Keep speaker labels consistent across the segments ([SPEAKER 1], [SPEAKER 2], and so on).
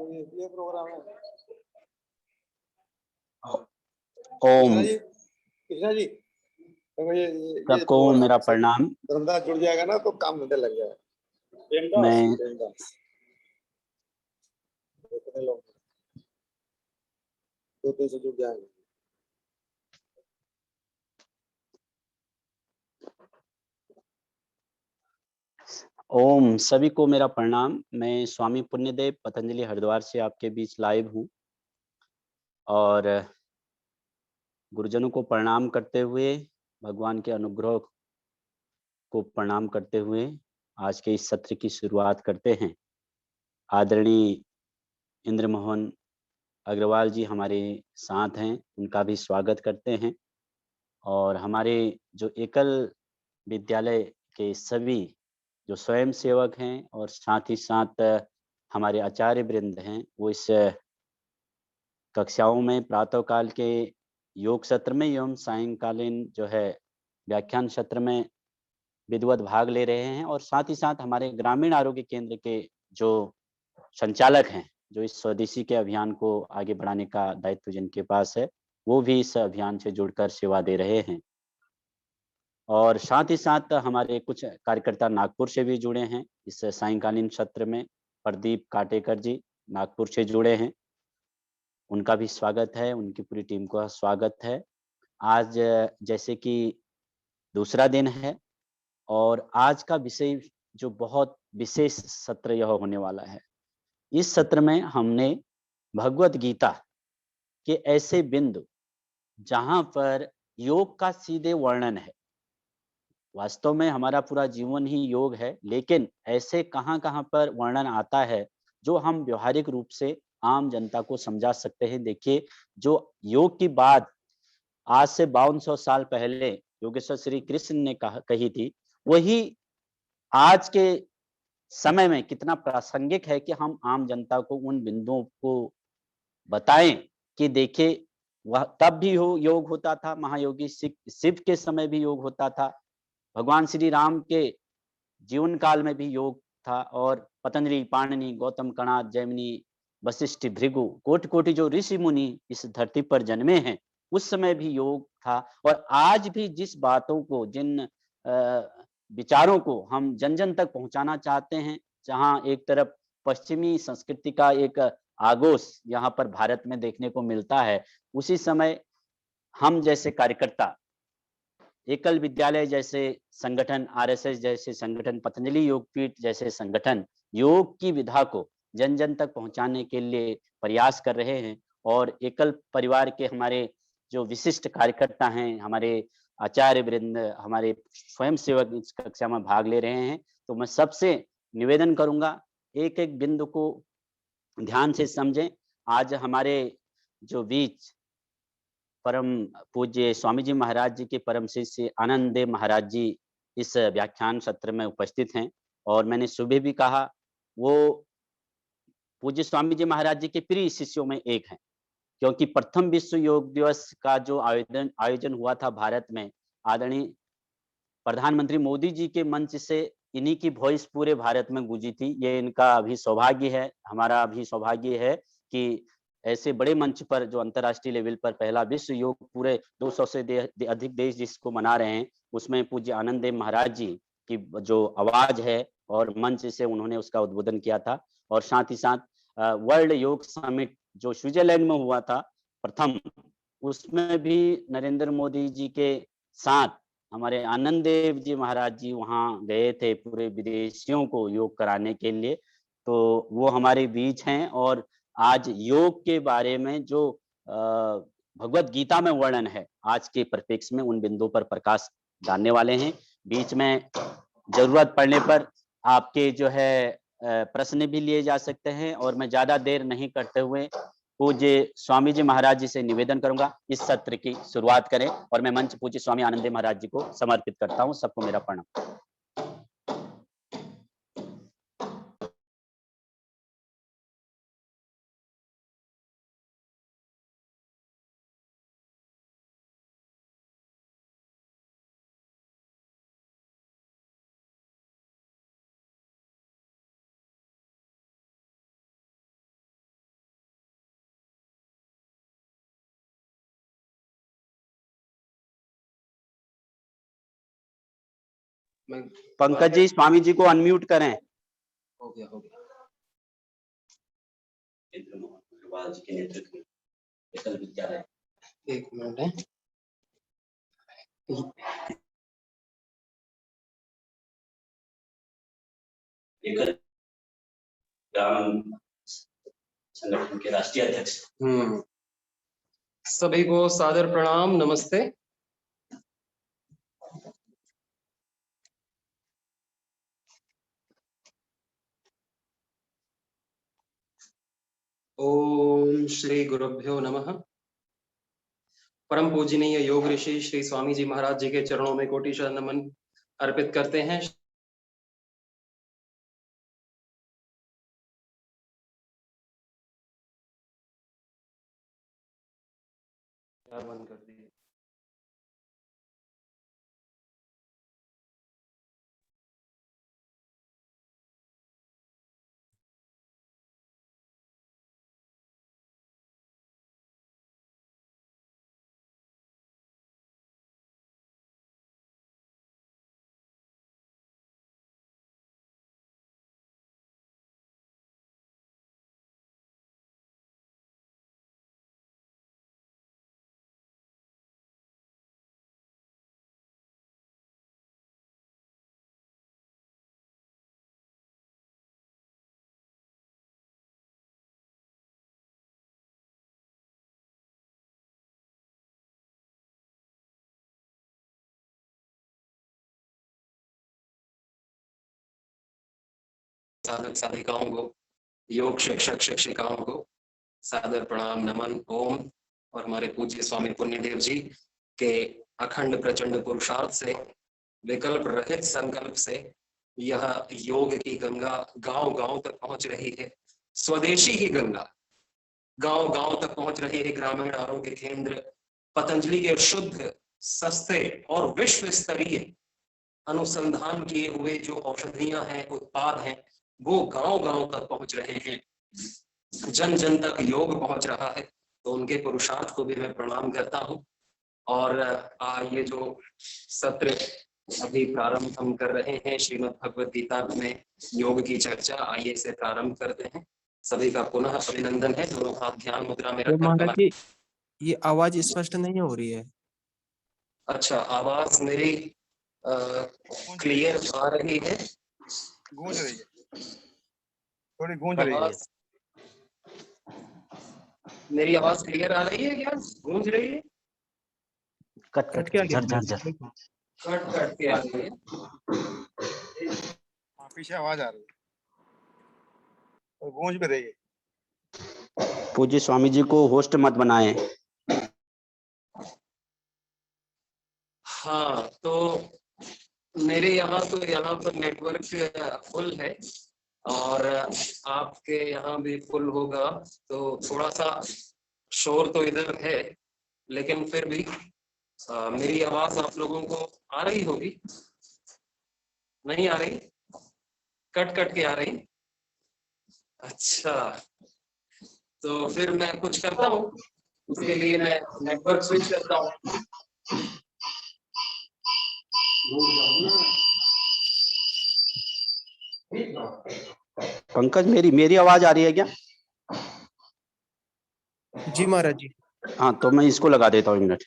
[SPEAKER 1] ये प्रोग्राम है।
[SPEAKER 2] ओम
[SPEAKER 1] कृष्णा जी तो
[SPEAKER 2] सबको मेरा प्रणाम।
[SPEAKER 1] धंधा जुड़ जाएगा ना तो काम धंधे लग जाएगा।
[SPEAKER 2] मैं
[SPEAKER 1] कितने लोग 2-3 जुड़ जाएंगे।
[SPEAKER 2] ओम सभी को मेरा प्रणाम। मैं स्वामी पुण्यदेव पतंजलि हरिद्वार से आपके बीच लाइव हूँ और गुरुजनों को प्रणाम करते हुए, भगवान के अनुग्रह को प्रणाम करते हुए आज के इस सत्र की शुरुआत करते हैं। आदरणीय इंद्र मोहन अग्रवाल जी हमारे साथ हैं, उनका भी स्वागत करते हैं और हमारे जो एकल विद्यालय के सभी जो स्वयं सेवक हैं और साथ ही साथ हमारे आचार्य वृंद हैं, वो इस कक्षाओं में प्रातःकाल के योग सत्र में एवं सायंकालीन जो है व्याख्यान सत्र में विधिवत भाग ले रहे हैं और साथ ही साथ हमारे ग्रामीण आरोग्य केंद्र के जो संचालक हैं, जो इस स्वदेशी के अभियान को आगे बढ़ाने का दायित्व जिनके पास है, वो भी इस अभियान से जुड़कर सेवा दे रहे हैं। और साथ ही साथ हमारे कुछ कार्यकर्ता नागपुर से भी जुड़े हैं इस सायंकालीन सत्र में। प्रदीप काटेकर जी नागपुर से जुड़े हैं, उनका भी स्वागत है, उनकी पूरी टीम का स्वागत है। आज जैसे कि दूसरा दिन है और आज का विषय जो बहुत विशेष सत्र यह होने वाला है। इस सत्र में हमने भगवत गीता के ऐसे बिंदु जहां पर योग का सीधे वर्णन है, वास्तव में हमारा पूरा जीवन ही योग है, लेकिन ऐसे कहां-कहां पर वर्णन आता है जो हम व्यवहारिक रूप से आम जनता को समझा सकते हैं। देखिए, जो योग की बात आज से 5200 साल पहले योगेश्वर श्री कृष्ण ने कही थी, वही आज के समय में कितना प्रासंगिक है कि हम आम जनता को उन बिंदुओं को बताएं कि देखिए, वह तब भी योग होता था, महायोगी शिव के समय भी योग होता था, भगवान श्री राम के जीवन काल में भी योग था और पतंजलि, पाणिनि, गौतम, कणाद, जैमिनी, वशिष्ठ, भृगु, कोटि कोटि जो ऋषि मुनि इस धरती पर जन्मे हैं, उस समय भी योग था। और आज भी जिस बातों को, जिन विचारों को हम जन जन तक पहुंचाना चाहते हैं, जहां एक तरफ पश्चिमी संस्कृति का एक आगोश यहाँ पर भारत में देखने को मिलता है, उसी समय हम जैसे कार्यकर्ता, एकल विद्यालय जैसे संगठन, आरएसएस जैसे संगठन, पतंजलि योगपीठ जैसे संगठन योग की विधा को जन जन तक पहुंचाने के लिए प्रयास कर रहे हैं। और एकल परिवार के हमारे जो विशिष्ट कार्यकर्ता हैं, हमारे आचार्य वृंद, हमारे स्वयं सेवक इस कक्षा में भाग ले रहे हैं। तो मैं सबसे निवेदन करूंगा, एक एक बिंदु को ध्यान से समझें। आज हमारे जो बीच परम पूज्य स्वामी जी महाराज जी के परम शिष्य आनंद देव महाराज जी इस व्याख्यान सत्र में उपस्थित हैं और मैंने सुबह भी कहा, वो पूज्य स्वामी जी महाराज जी के प्रिय शिष्यों में एक हैं, क्योंकि प्रथम विश्व योग दिवस का जो आयोजन हुआ था भारत में, आदरणीय प्रधानमंत्री मोदी जी के मंच से इन्हीं की वॉइस पूरे भारत में गूंजी थी। ये इनका अभी सौभाग्य है, हमारा अभी सौभाग्य है कि ऐसे बड़े मंच पर, जो अंतर्राष्ट्रीय लेवल पर पहला विश्व योग पूरे 200 से अधिक देश जिसको मना रहे हैं, उसमें पूज्य आनंद देव महाराज जी की जो आवाज है और मंच से उन्होंने उसका उद्बोधन किया था। और साथ ही साथ वर्ल्ड योग समिट जो स्विट्जरलैंड में हुआ था प्रथम, उसमें भी नरेंद्र मोदी जी के साथ हमारे आनंद देव जी महाराज जी वहाँ गए थे पूरे विदेशियों को योग कराने के लिए। तो वो हमारे बीच हैं और आज योग के बारे में जो भगवत गीता में वर्णन है, आज के परिप्रेक्ष्य में उन बिंदुओं पर प्रकाश डालने वाले हैं। बीच में जरूरत पड़ने पर आपके जो है प्रश्न भी लिए जा सकते हैं और मैं ज्यादा देर नहीं करते हुए पूज्य स्वामी जी महाराज जी से निवेदन करूंगा इस सत्र की शुरुआत करें और मैं मंच पूज्य स्वामी आनंद देव महाराज जी को समर्पित करता हूं। सबको मेरा प्रणाम। पंकज जी स्वामी जी को अनम्यूट करें।
[SPEAKER 3] हो गया हो गया। एक मिनट है।
[SPEAKER 2] ग्राम संगठन के राष्ट्रीय अध्यक्ष।
[SPEAKER 3] सभी को सादर प्रणाम, नमस्ते। ओम श्री गुरुभ्यो नमः। परम पूजनीय योग ऋषि श्री स्वामी जी महाराज जी के चरणों में कोटि शरण नमन अर्पित करते हैं। बंद कर दिए। साधक साधिकाओं को, योग शिक्षक शिक्षिकाओं को सादर प्रणाम नमन ओम। और हमारे पूज्य स्वामी पुण्यदेव जी के अखंड प्रचंड पुरुषार्थ से, विकल्प रहित संकल्प से यह योग की गंगा गांव गांव तक पहुंच रही है। स्वदेशी की गंगा गांव गांव तक पहुंच रही है। ग्रामीण आरोग्य केंद्र पतंजलि के शुद्ध, सस्ते और विश्व स्तरीय अनुसंधान किए हुए जो औषधियां हैं, उत्पाद हैं, वो गांव गांव तक पहुंच रहे हैं। जन जन तक योग पहुंच रहा है। तो उनके पुरुषार्थ को भी मैं प्रणाम करता हूं। और ये जो सत्र अभी प्रारंभ हम कर रहे हैं, श्रीमद् भगवद गीता में योग की चर्चा, आइए इसे प्रारंभ करते हैं। सभी का पुनः अभिनंदन है। दोनों हाथ ध्यान मुद्रा में रखकर
[SPEAKER 4] महाराज जी, ये आवाज स्पष्ट नहीं हो रही है।
[SPEAKER 3] अच्छा, आवाज मेरी क्लियर आ रही है?
[SPEAKER 1] गूंज रही है, थोड़ी गूंज रही है।
[SPEAKER 3] मेरी आवाज क्लियर आ रही है क्या? गूंज रही है?
[SPEAKER 2] कट कट के झर झर झर
[SPEAKER 3] कट कट के आ रही है।
[SPEAKER 1] पीछे आवाज आ रही है और गूंज भी रही है।
[SPEAKER 2] पूज्य स्वामी जी को होस्ट मत बनाएं।
[SPEAKER 3] हाँ, तो मेरे यहाँ पर नेटवर्क फुल है और आपके यहाँ भी फुल होगा। तो थोड़ा सा शोर तो इधर है, लेकिन फिर भी मेरी आवाज आप लोगों को आ रही होगी। नहीं आ रही? कट कट के आ रही? अच्छा, तो फिर मैं कुछ करता हूँ, उसके लिए मैं नेटवर्क स्विच करता हूँ।
[SPEAKER 2] पंकज मेरी आवाज आ रही है क्या?
[SPEAKER 4] जी महाराज जी।
[SPEAKER 2] हाँ, तो मैं इसको लगा देता हूँ 1 मिनट।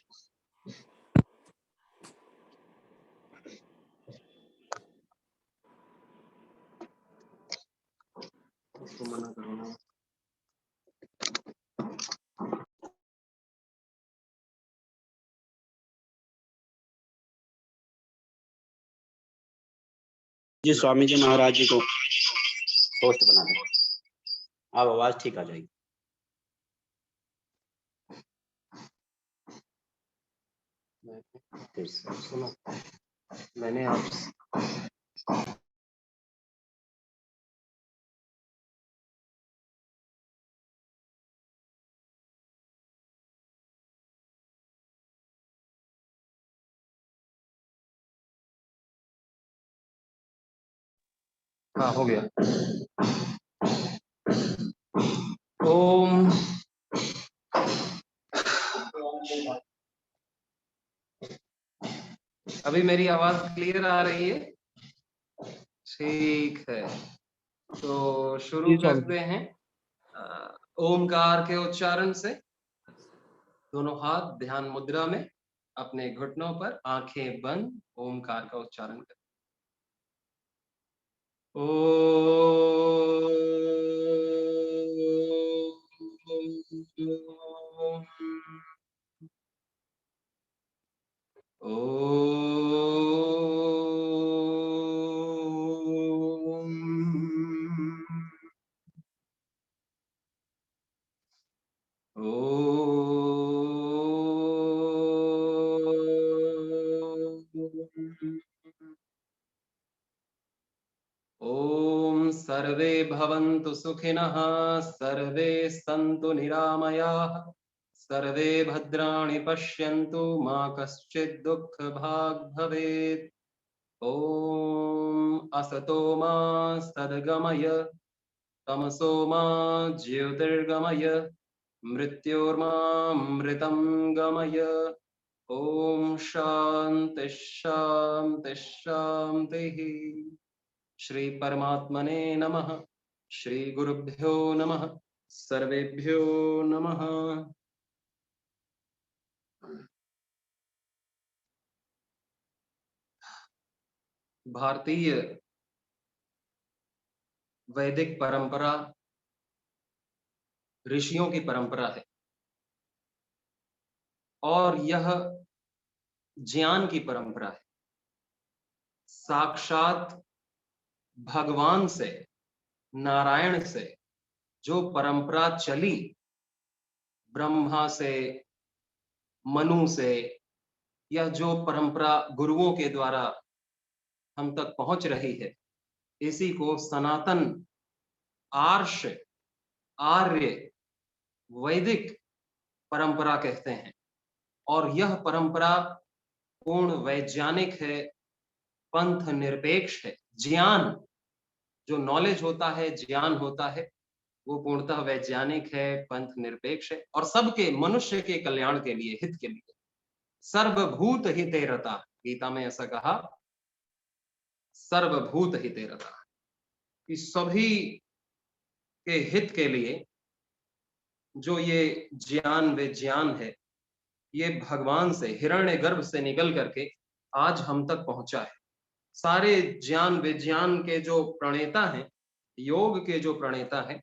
[SPEAKER 3] उसको मना करो ना।
[SPEAKER 2] जी स्वामी जी महाराज जी को होस्ट बना दो, अब आवाज ठीक आ जाएगी।
[SPEAKER 3] सुनो, मैंने आप हाँ, हो गया। ओम अभी मेरी आवाज क्लियर आ रही है? ठीक है, तो शुरू
[SPEAKER 4] जी स्वामी जी।
[SPEAKER 3] करते हैं ओमकार के उच्चारण से। दोनों हाथ ध्यान मुद्रा में, अपने घुटनों पर, आंखें बंद, ओमकार का उच्चारण करें। ओम सर्वे भवन्तु सुखिनः, सर्वे सन्तु निरामयाः, सर्वे भद्राणि पश्यन्तु, मा कश्चित् दुःखभाग् भवेत्। ओम असतो मा सद्गमय, तमसो मा ज्योतिर्गमय, मृत्योर्मामृतं गमय। ओम शांति शांति शांतिः। श्री परमात्मने नमः। श्री गुरुभ्यो नमः। सर्वेभ्यो नमः। भारतीय वैदिक परंपरा ऋषियों की परंपरा है और यह ज्ञान की परंपरा है। साक्षात भगवान से, नारायण से जो परंपरा चली, ब्रह्मा से, मनु से, यह जो परंपरा गुरुओं के द्वारा हम तक पहुंच रही है, इसी को सनातन, आर्ष, आर्य, वैदिक परंपरा कहते हैं। और यह परंपरा पूर्ण वैज्ञानिक है, पंथ निरपेक्ष है। ज्ञान, जो नॉलेज होता है, ज्ञान होता है, वो पूर्णतः वैज्ञानिक है, पंथ निरपेक्ष है और सबके, मनुष्य के कल्याण के लिए, हित के लिए। सर्वभूत हिते रता, गीता में ऐसा कहा, सर्वभूत हिते रता, कि सभी के हित के लिए जो ये ज्ञान विज्ञान है, ये भगवान से, हिरण्यगर्भ से निकल करके आज हम तक पहुंचा है। सारे ज्ञान विज्ञान के जो प्रणेता हैं, योग के जो प्रणेता हैं,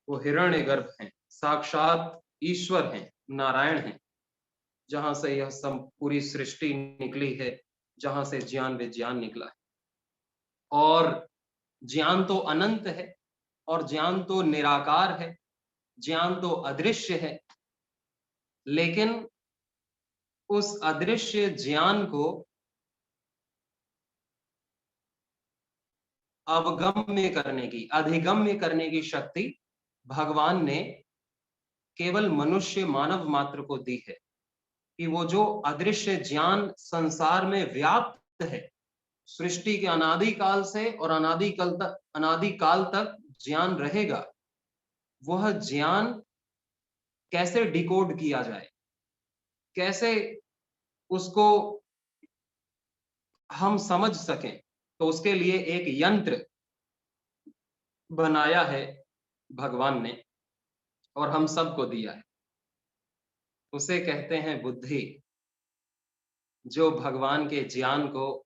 [SPEAKER 3] वो हिरण्यगर्भ हैं, साक्षात ईश्वर हैं, नारायण हैं, जहां से यह सब पूरी सृष्टि निकली है, जहां से ज्ञान विज्ञान निकला है। और ज्ञान तो अनंत है, और ज्ञान तो निराकार है, ज्ञान तो अदृश्य है, लेकिन उस अदृश्य ज्ञान को अवगम्य करने की, अधिगम्य करने की शक्ति भगवान ने केवल मनुष्य, मानव मात्र को दी है। कि वो जो अदृश्य ज्ञान संसार में व्याप्त है, सृष्टि के अनादिकाल से और अनादिकाल तक ज्ञान रहेगा, वह ज्ञान कैसे डिकोड किया जाए, कैसे उसको हम समझ सकें, तो उसके लिए एक यंत्र बनाया है भगवान ने और हम सबको दिया है। उसे कहते हैं बुद्धि, जो भगवान के ज्ञान को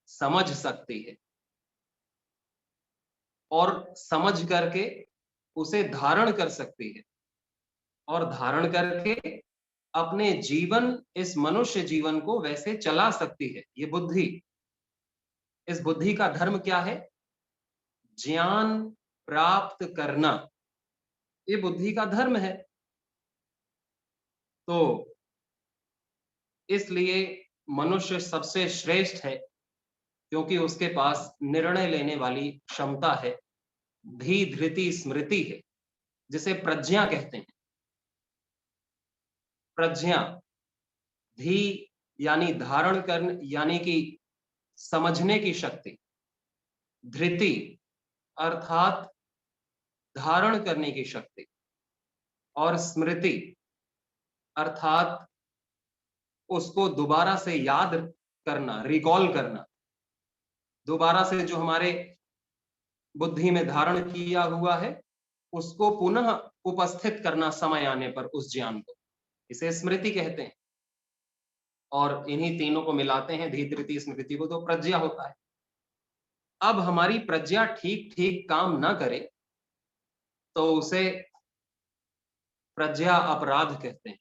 [SPEAKER 3] समझ सकती है और समझ करके उसे धारण कर सकती है, और धारण करके अपने जीवन, इस मनुष्य जीवन को वैसे चला सकती है। ये बुद्धि, इस बुद्धि का धर्म क्या है? ज्ञान प्राप्त करना, ये बुद्धि का धर्म है। तो इसलिए मनुष्य सबसे श्रेष्ठ है, क्योंकि उसके पास निर्णय लेने वाली क्षमता है, धी धृति स्मृति है, जिसे प्रज्ञा कहते हैं। प्रज्ञा, धी यानी धारण करने, यानी कि समझने की शक्ति, धृति अर्थात धारण करने की शक्ति, और स्मृति अर्थात उसको दोबारा से याद करना, रिकॉल करना। दोबारा से जो हमारे बुद्धि में धारण किया हुआ है उसको पुनः उपस्थित करना समय आने पर उस ज्ञान को, इसे स्मृति कहते हैं। और इन्हीं तीनों को मिलाते हैं, धीतृति स्मृति को, तो प्रज्ञा होता है। अब हमारी प्रज्ञा ठीक ठीक काम ना करे तो उसे प्रज्ञा अपराध कहते हैं।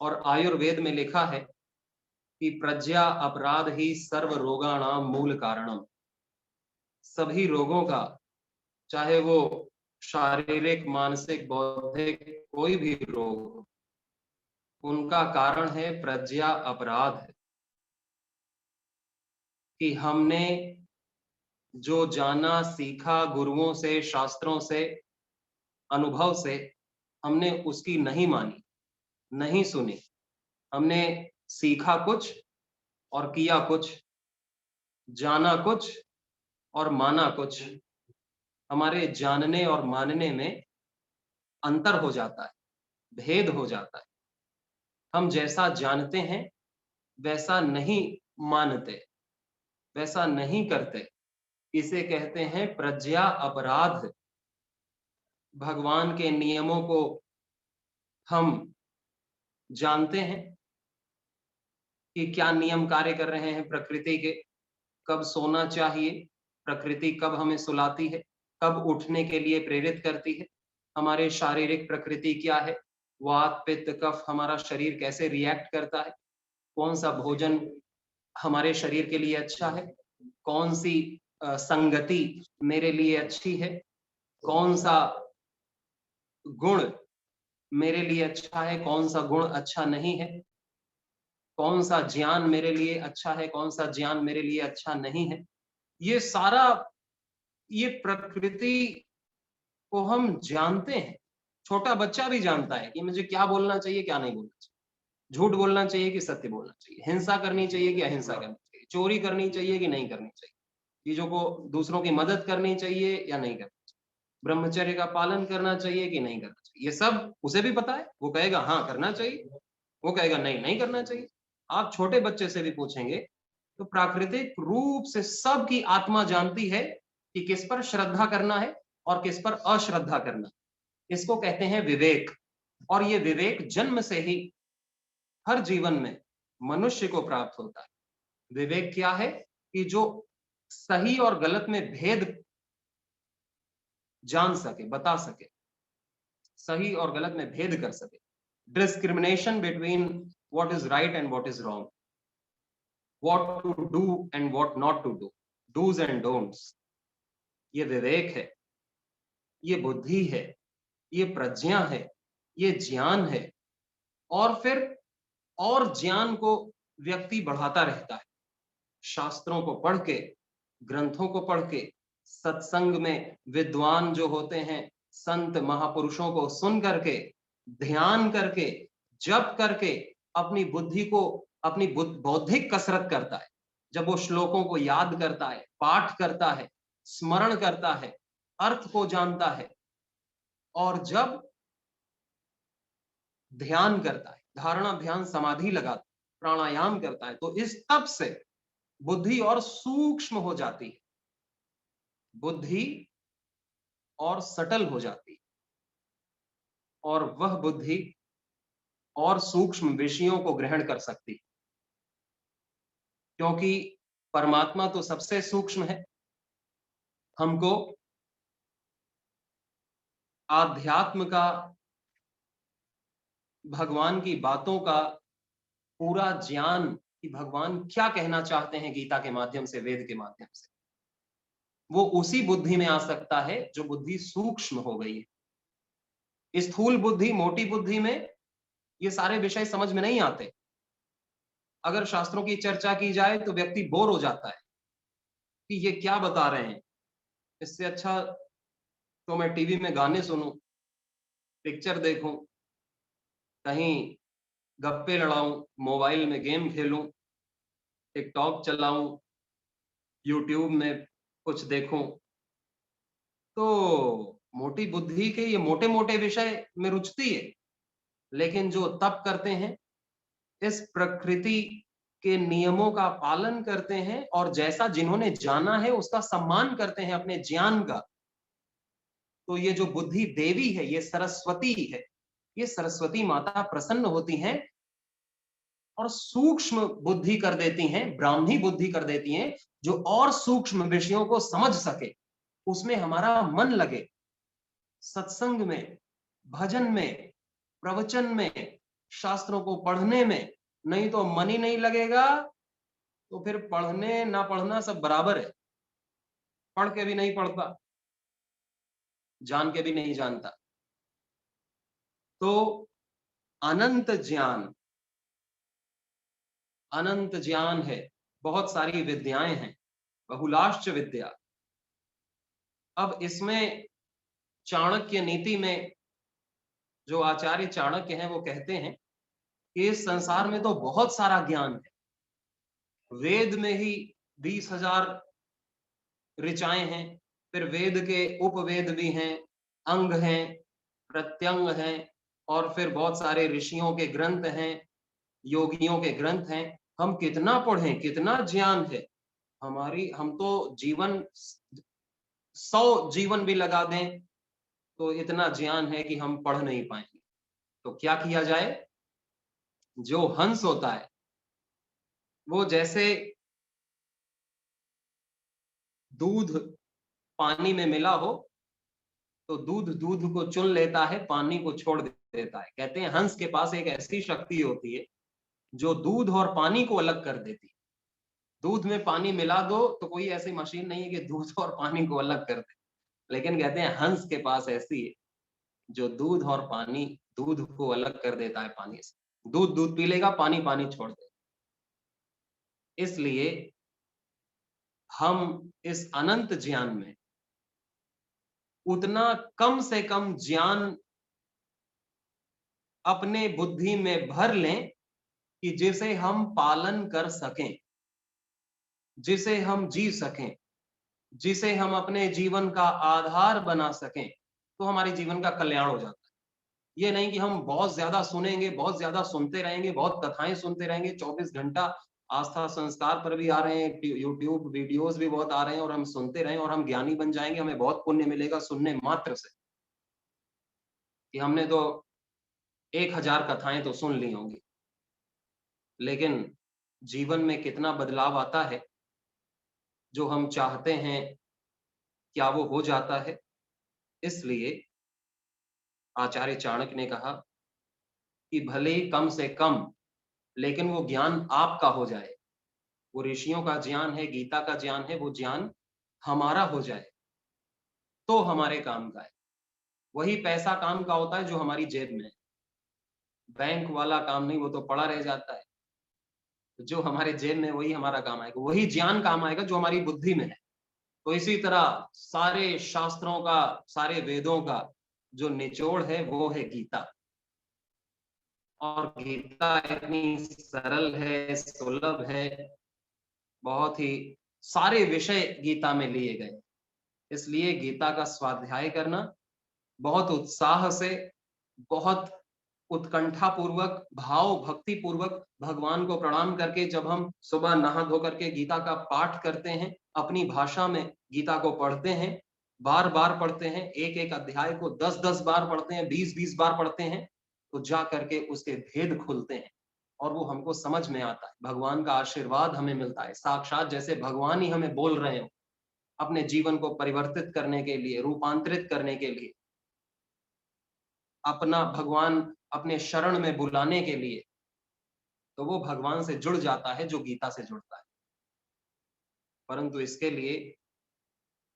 [SPEAKER 3] और आयुर्वेद में लिखा है कि प्रज्ञा अपराध ही सर्व रोगाणाम मूल कारणम। सभी रोगों का, चाहे वो शारीरिक, मानसिक, बौद्धिक, कोई भी रोग हो, उनका कारण है प्रज्ञा अपराध है। कि हमने जो जाना, सीखा गुरुओं से, शास्त्रों से, अनुभव से, हमने उसकी नहीं मानी, नहीं सुनी। हमने सीखा कुछ और किया कुछ, जाना कुछ और माना कुछ। हमारे जानने और मानने में अंतर हो जाता है, भेद हो जाता है। हम जैसा जानते हैं वैसा नहीं मानते, वैसा नहीं करते। इसे कहते हैं प्रज्ञा अपराध। भगवान के नियमों को हम जानते हैं कि क्या नियम कार्य कर रहे हैं प्रकृति के, कब सोना चाहिए, प्रकृति कब हमें सुलाती है, कब उठने के लिए प्रेरित करती है, हमारे शारीरिक प्रकृति क्या है, वात पित्त कफ हमारा शरीर कैसे रिएक्ट करता है, कौन सा भोजन हमारे शरीर के लिए अच्छा है, कौन सी संगति मेरे लिए अच्छी है, कौन सा गुण मेरे लिए अच्छा है, कौन सा गुण अच्छा नहीं है, कौन सा ज्ञान मेरे लिए अच्छा है, कौन सा ज्ञान मेरे लिए अच्छा नहीं है। ये सारा, ये प्रकृति को हम जानते हैं। छोटा बच्चा भी जानता है कि मुझे क्या बोलना चाहिए, क्या नहीं बोलना चाहिए, झूठ बोलना चाहिए कि सत्य बोलना चाहिए, हिंसा करनी चाहिए कि अहिंसा करनी चाहिए, चोरी करनी चाहिए कि नहीं करनी चाहिए, चीजों को, दूसरों की मदद करनी चाहिए या नहीं करनी चाहिए, ब्रह्मचर्य का पालन करना चाहिए कि नहीं करना चाहिए। ये सब उसे भी पता है। वो कहेगा हाँ करना चाहिए, वो कहेगा नहीं नहीं करना चाहिए। आप छोटे बच्चे से भी पूछेंगे तो प्राकृतिक रूप से सबकी आत्मा जानती है कि किस पर श्रद्धा करना है और किस पर अश्रद्धा करना। इसको कहते हैं विवेक। और ये विवेक जन्म से ही हर जीवन में मनुष्य को प्राप्त होता है। विवेक क्या है? कि जो सही और गलत में भेद जान सके, बता सके, सही और गलत में भेद कर सके। Discrimination between what is right and what is wrong, what to do and what not to do, dos and don'ts. ये विवेक है, ये बुद्धि है, ये प्रज्ञा है, ये ज्ञान है। और फिर और ज्ञान को व्यक्ति बढ़ाता रहता है, शास्त्रों को पढ़ के, ग्रंथों को पढ़ के, सत्संग में विद्वान जो होते हैं, संत महापुरुषों को सुन करके, ध्यान करके, जप करके अपनी बुद्धि को, अपनी बौद्धिक कसरत करता है। जब वो श्लोकों को याद करता है, पाठ करता है, स्मरण करता है, अर्थ को जानता है, और जब ध्यान करता है, धारणा ध्यान समाधि लगाता है, प्राणायाम करता है, तो इस तप से बुद्धि और सूक्ष्म हो जाती है, बुद्धि और सटल हो जाती है, और वह बुद्धि और सूक्ष्म विषयों को ग्रहण कर सकती है। क्योंकि परमात्मा तो सबसे सूक्ष्म है। हमको आध्यात्म का, भगवान की बातों का पूरा ज्ञान कि भगवान क्या कहना चाहते हैं गीता के माध्यम से, वेद के माध्यम से, वो उसी बुद्धि में आ सकता है जो बुद्धि सूक्ष्म हो गई है। स्थूल बुद्धि, मोटी बुद्धि में ये सारे विषय समझ में नहीं आते। अगर शास्त्रों की चर्चा की जाए तो व्यक्ति बोर हो जाता है कि ये क्या बता रहे हैं, इससे अच्छा तो मैं टीवी में गाने सुनूं, पिक्चर देखूं, कहीं गप्पे लड़ाऊं, मोबाइल में गेम खेलूं, टिकटॉक चलाऊं, यूट्यूब में कुछ देखूं। तो मोटी बुद्धि के ये मोटे मोटे विषय में रुचती है। लेकिन जो तप करते हैं, इस प्रकृति
[SPEAKER 5] के नियमों का पालन करते हैं और जैसा जिन्होंने जाना है उसका सम्मान करते हैं अपने ज्ञान का, तो ये जो बुद्धि देवी है, ये सरस्वती है, ये सरस्वती माता प्रसन्न होती हैं और सूक्ष्म बुद्धि कर देती हैं, ब्राह्मी बुद्धि कर देती हैं, जो और सूक्ष्म विषयों को समझ सके, उसमें हमारा मन लगे, सत्संग में, भजन में, प्रवचन में, शास्त्रों को पढ़ने में। नहीं तो मन ही नहीं लगेगा तो फिर पढ़ने ना पढ़ना सब बराबर है। पढ़ के भी नहीं पढ़ता, जान के भी नहीं जानता। तो अनंत ज्ञान है, बहुत सारी विद्याएं हैं, बहुलाश्च विद्या। अब इसमें चाणक्य नीति में जो आचार्य चाणक्य हैं वो कहते हैं कि इस संसार में तो बहुत सारा ज्ञान है। वेद में ही 20,000 ऋचाएं हैं, फिर वेद के उपवेद भी हैं, अंग हैं, प्रत्यंग हैं, और फिर बहुत सारे ऋषियों के ग्रंथ हैं, योगियों के ग्रंथ हैं। हम कितना पढ़ें, कितना ज्ञान है हमारी, हम तो जीवन 100 जीवन भी लगा दें तो इतना ज्ञान है कि हम पढ़ नहीं पाएंगे। तो क्या किया जाए? जो हंस होता है वो जैसे दूध पानी में मिला हो तो दूध को चुन लेता है, पानी को छोड़ देता है। कहते हैं हंस के पास एक ऐसी शक्ति होती है जो दूध और पानी को अलग कर देती है। दूध में पानी मिला दो तो कोई ऐसी मशीन नहीं है कि दूध और पानी को अलग कर दे, लेकिन कहते हैं हंस के पास ऐसी है जो दूध और पानी, दूध को अलग कर देता है पानी से। दूध पी लेगा, पानी छोड़ देगा। इसलिए हम इस अनंत ज्ञान में उतना कम से कम ज्ञान अपने बुद्धि में भर लें कि जिसे हम पालन कर सकें, जिसे हम जी सकें, जिसे हम अपने जीवन का आधार बना सकें, तो हमारे जीवन का कल्याण हो जाता है। ये नहीं कि हम बहुत ज्यादा सुनेंगे, बहुत ज्यादा सुनते रहेंगे, बहुत कथाएं सुनते रहेंगे, 24 घंटा आस्था संस्कार पर भी आ रहे हैं, यूट्यूब वीडियोस भी बहुत आ रहे हैं, और हम सुनते रहें और हम ज्ञानी बन जाएंगे, हमें बहुत पुण्य मिलेगा सुनने मात्र से, कि हमने तो 1000 कथाएं तो सुन ली होंगी। लेकिन जीवन में कितना बदलाव आता है, जो हम चाहते हैं क्या वो हो जाता है? इसलिए आचार्य चाणक्य ने कहा कि भले ही कम से कम, लेकिन वो ज्ञान आपका हो जाए। वो ऋषियों का ज्ञान है, गीता का ज्ञान है, वो ज्ञान हमारा हो जाए तो हमारे काम का है। वही पैसा काम का होता है जो हमारी जेब में है। बैंक वाला काम नहीं, वो तो पड़ा रह जाता है। जो हमारे जेब में, वही हमारा काम आएगा। वही ज्ञान काम आएगा जो हमारी बुद्धि में है। तो इसी तरह सारे शास्त्रों का, सारे वेदों का जो निचोड़ है वो है गीता। और गीता इतनी सरल है, सुलभ है, बहुत ही सारे विषय गीता में लिए गए। इसलिए गीता का स्वाध्याय करना बहुत उत्साह से, बहुत उत्कंठा पूर्वक, भाव भक्ति पूर्वक, भगवान को प्रणाम करके, जब हम सुबह नहा धो करके गीता का पाठ करते हैं, अपनी भाषा में गीता को पढ़ते हैं, बार बार पढ़ते हैं, एक एक अध्याय को 10-10 बार पढ़ते हैं, 20-20 बार पढ़ते हैं, तो जा करके उसके भेद खुलते हैं और वो हमको समझ में आता है। भगवान का आशीर्वाद हमें मिलता है, साक्षात जैसे भगवान ही हमें बोल रहे हो, अपने जीवन को परिवर्तित करने के लिए, रूपांतरित करने के लिए, अपना भगवान अपने शरण में बुलाने के लिए। तो वो भगवान से जुड़ जाता है जो गीता से जुड़ता है। परंतु इसके लिए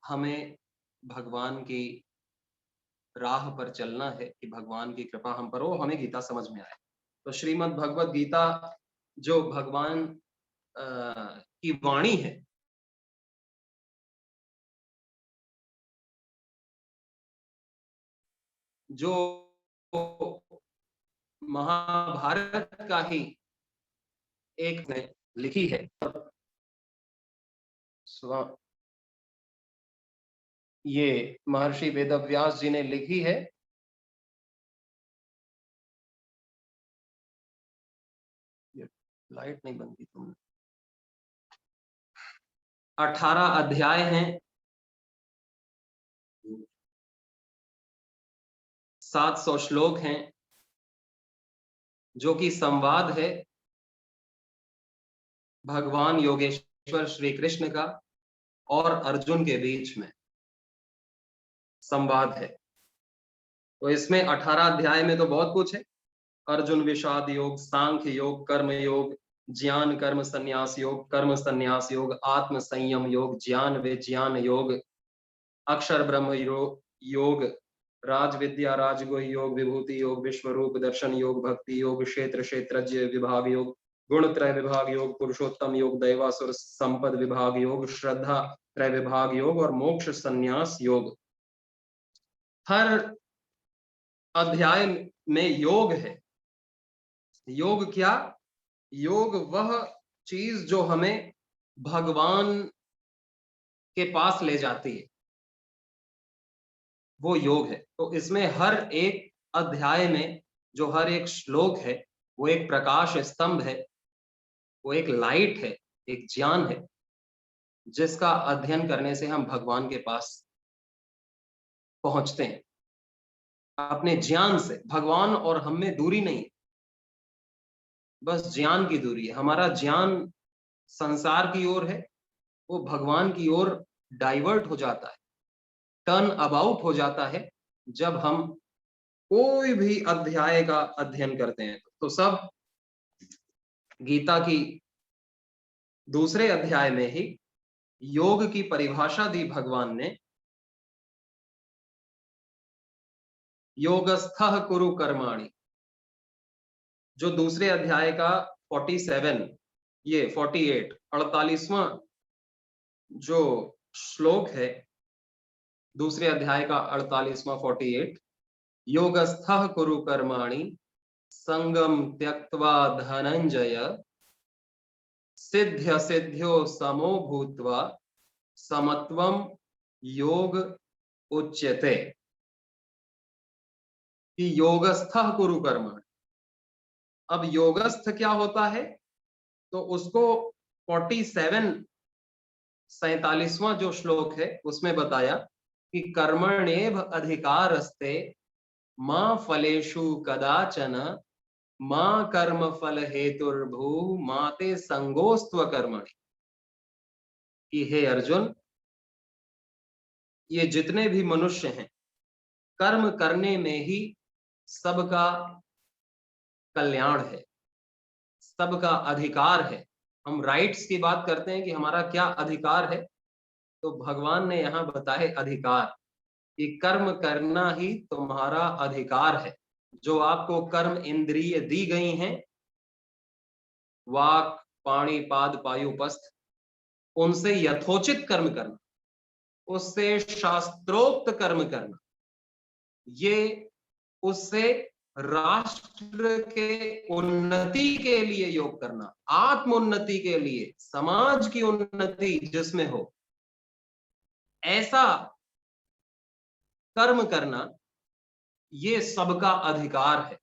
[SPEAKER 5] हमें भगवान की राह पर चलना है कि भगवान की कृपा हम पर हो, हमें गीता समझ में आए। तो श्रीमद् भगवत गीता जो भगवान की वाणी है, जो महाभारत का ही एक ने लिखी है, ये महर्षि वेदव्यास जी ने लिखी है। लाइट नहीं बंद की तुमने। 18 अध्याय हैं, 700 श्लोक हैं, जो कि संवाद है भगवान योगेश्वर श्री कृष्ण का और अर्जुन के बीच में संवाद है। तो इसमें 18 अध्याय में तो बहुत कुछ है। अर्जुन विषाद योग, सांख्य योग, कर्म योग, ज्ञान कर्म संन्यास योग, कर्म संन्यास योग, आत्म संयम योग, ज्ञान विज्ञान योग, अक्षर ब्रह्म योग, राज विद्या राजगुह योग, विभूति योग, विश्व रूप दर्शन योग, भक्ति योग, क्षेत्र क्षेत्रज्ञ विभाग योग, गुण त्रय विभाग योग, पुरुषोत्तम योग, दैवासुर संपद विभाग योग, श्रद्धा त्रय विभाग योग और मोक्ष संन्यास योग। हर अध्याय में योग है। योग क्या? योग वह चीज जो हमें भगवान के पास ले जाती है, वो योग है। तो इसमें हर एक अध्याय में जो हर एक श्लोक है वो एक प्रकाश स्तंभ है, वो एक लाइट है, एक ज्ञान है, जिसका अध्ययन करने से हम भगवान के पास पहुंचते हैं। अपने ज्ञान से भगवान और हम में दूरी नहीं, बस ज्ञान की दूरी है। हमारा ज्ञान संसार की ओर है, वो भगवान की ओर डाइवर्ट हो जाता है, टर्न अबाउट हो जाता है जब हम कोई भी अध्याय का अध्ययन करते हैं। तो सब गीता की दूसरे अध्याय में ही योग की परिभाषा दी भगवान ने। योगस्थः कुरु कर्माणि, जो दूसरे अध्याय का 47, ये 48, 48वां जो श्लोक है दूसरे अध्याय का 48वां 48, योगस्थः कुरु कर्माणि संगम त्यक्त्वा धनंजय सिद्ध्य सिद्ध्यो समो भूत्वा समत्वम योग उच्यते। कि योगस्थः कुरु कर्माणि, अब योगस्थ क्या होता है? तो उसको 47वां जो श्लोक है उसमें बताया कि कर्मण्येव अधिकारस्ते मां फलेषु कदाचन मां कर्म फल हेतुर्भू माते संगोस्त्व कर्मणि। कि हे अर्जुन, ये जितने भी मनुष्य हैं, कर्म करने में ही सबका कल्याण है, सबका अधिकार है। हम राइट्स की बात करते हैं कि हमारा क्या अधिकार है, तो भगवान ने यहाँ बताए अधिकार कि कर्म करना ही तुम्हारा अधिकार है। जो आपको कर्म इंद्रिय दी गई हैं, वाक पाणी पाद पायुपस्थ, उनसे यथोचित कर्म करना, उससे शास्त्रोक्त कर्म करना, ये उससे राष्ट्र के उन्नति के लिए योग करना, आत्मोन्नति के लिए, समाज की उन्नति जिसमें हो, ऐसा कर्म करना, ये सबका अधिकार है।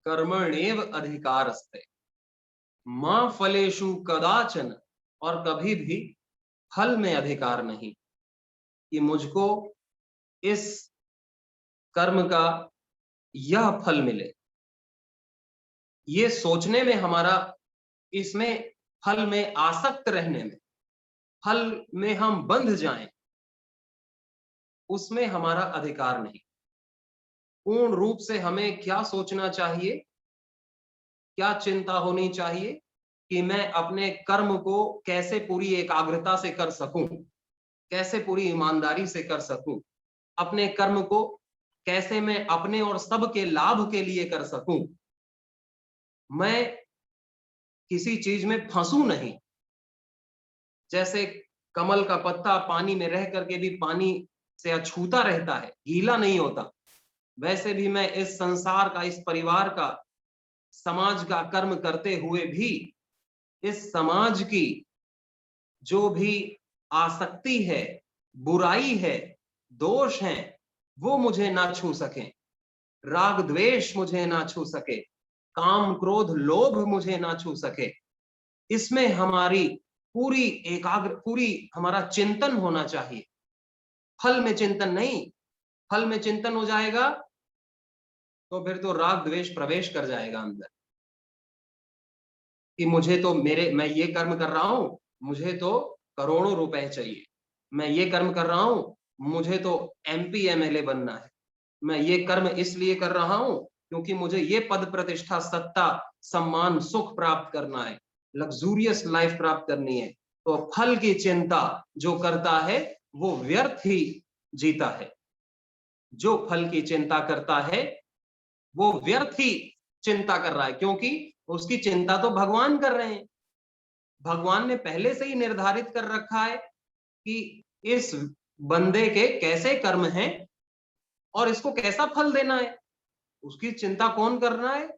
[SPEAKER 5] कर्मण्येव अधिकारस्ते मां फलेषु कदाचन, और कभी भी फल में अधिकार नहीं कि मुझको इस कर्म का यह फल मिले। ये सोचने में हमारा, इसमें फल में आसक्त रहने में, फल में हम बंध जाएं, उसमें हमारा अधिकार नहीं। पूर्ण रूप से हमें क्या सोचना चाहिए, क्या चिंता होनी चाहिए कि मैं अपने कर्म को कैसे पूरी एकाग्रता से कर सकूं, कैसे पूरी ईमानदारी से कर सकूं, अपने कर्म को कैसे मैं अपने और सबके लाभ के लिए कर सकूं, मैं किसी चीज में फंसू नहीं। जैसे कमल का पत्ता पानी में रह करके भी पानी से अछूता रहता है, गीला नहीं होता, वैसे भी मैं इस संसार का, इस परिवार का, समाज का कर्म करते हुए भी इस समाज की जो भी आसक्ति है, बुराई है, दोष हैं, वो मुझे ना छू सके, राग द्वेष मुझे ना छू सके, काम क्रोध लोभ मुझे ना छू सके। इसमें हमारी पूरी हमारा चिंतन होना चाहिए, फल में चिंतन नहीं। फल में चिंतन हो जाएगा तो फिर तो राग द्वेष प्रवेश कर जाएगा अंदर, कि मुझे तो मैं ये कर्म कर रहा हूं, मुझे तो करोड़ों रुपए चाहिए। मैं ये कर्म कर रहा हूं, मुझे तो MP MLA बनना है। मैं ये कर्म इसलिए कर रहा हूं क्योंकि मुझे ये पद प्रतिष्ठा सत्ता सम्मान सुख प्राप्त करना है, लग्जूरियस लाइफ प्राप्त करनी है। तो फल की चिंता जो करता है वो व्यर्थ ही जीता है। जो फल की चिंता करता है वो व्यर्थ ही चिंता कर रहा है, क्योंकि उसकी चिंता तो भगवान कर रहे हैं। भगवान ने पहले से ही निर्धारित कर रखा है कि इस बंदे के कैसे कर्म हैं और इसको कैसा फल देना है। उसकी चिंता कौन कर रहा है?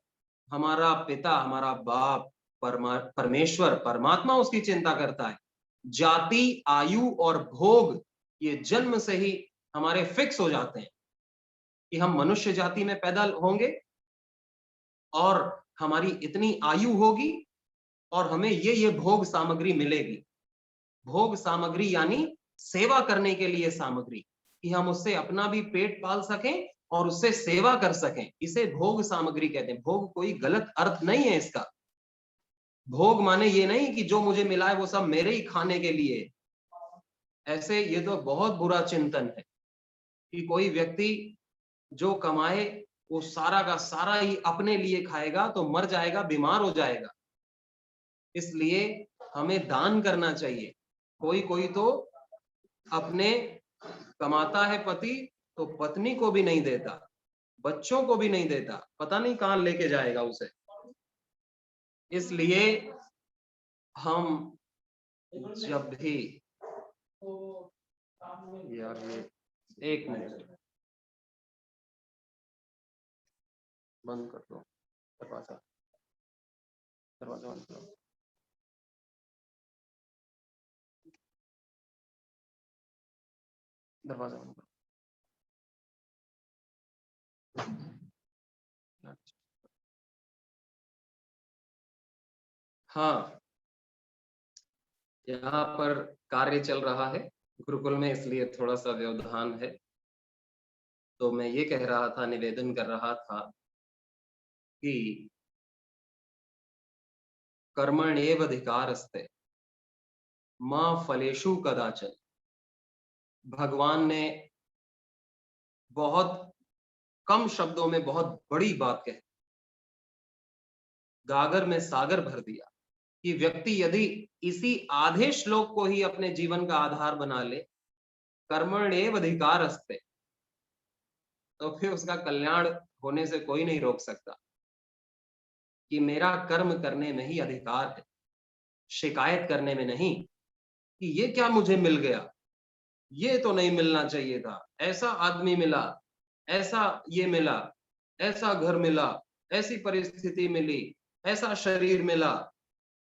[SPEAKER 5] हमारा पिता, हमारा बाप, परमेश्वर, परमात्मा उसकी चिंता करता है। जाति, आयु और भोग ये जन्म से ही हमारे फिक्स हो जाते हैं कि हम मनुष्य जाति में पैदा होंगे और हमारी इतनी आयु होगी और हमें ये भोग सामग्री मिलेगी। भोग सामग्री यानी सेवा करने के लिए सामग्री, कि हम उससे अपना भी पेट पाल सकें और उससे सेवा कर सकें। इसे भोग सामग्री कहते हैं। भोग कोई गलत अर्थ नहीं है इसका। भोग माने ये नहीं कि जो मुझे मिला है वो सब मेरे ही खाने के लिए। ऐसे ये तो बहुत बुरा चिंतन है कि कोई व्यक्ति जो कमाए वो सारा का सारा ही अपने लिए खाएगा तो मर जाएगा, बीमार हो जाएगा। इसलिए हमें दान करना चाहिए। कोई तो अपने कमाता है पति तो पत्नी को भी नहीं देता, बच्चों को भी नहीं देता, पता नहीं कहां लेके जाएगा उसे। इसलिए हम जब भी यार ये 1 मिनट बंद कर दो, दरवाजा बंद करो। दरवाजा बंद करो। हाँ, यहाँ पर कार्य चल रहा है गुरुकुल में, इसलिए थोड़ा सा व्यवधान है। तो मैं ये कह रहा था, निवेदन कर रहा था कि कर्मण्येव अधिकारस्ते मां फलेषु कदाचन। भगवान ने बहुत कम शब्दों में बहुत बड़ी बात कही, गागर में सागर भर दिया, कि व्यक्ति यदि इसी आधे श्लोक को ही अपने जीवन का आधार बना ले, कर्मण्येव अधिकारस्ते, तो फिर उसका कल्याण होने से कोई नहीं रोक सकता। कि मेरा कर्म करने में ही अधिकार है, शिकायत करने में नहीं कि ये क्या मुझे मिल गया, ये तो नहीं मिलना चाहिए था, ऐसा आदमी मिला, ऐसा ये मिला, ऐसा घर मिला, ऐसी परिस्थिति मिली, ऐसा शरीर मिला,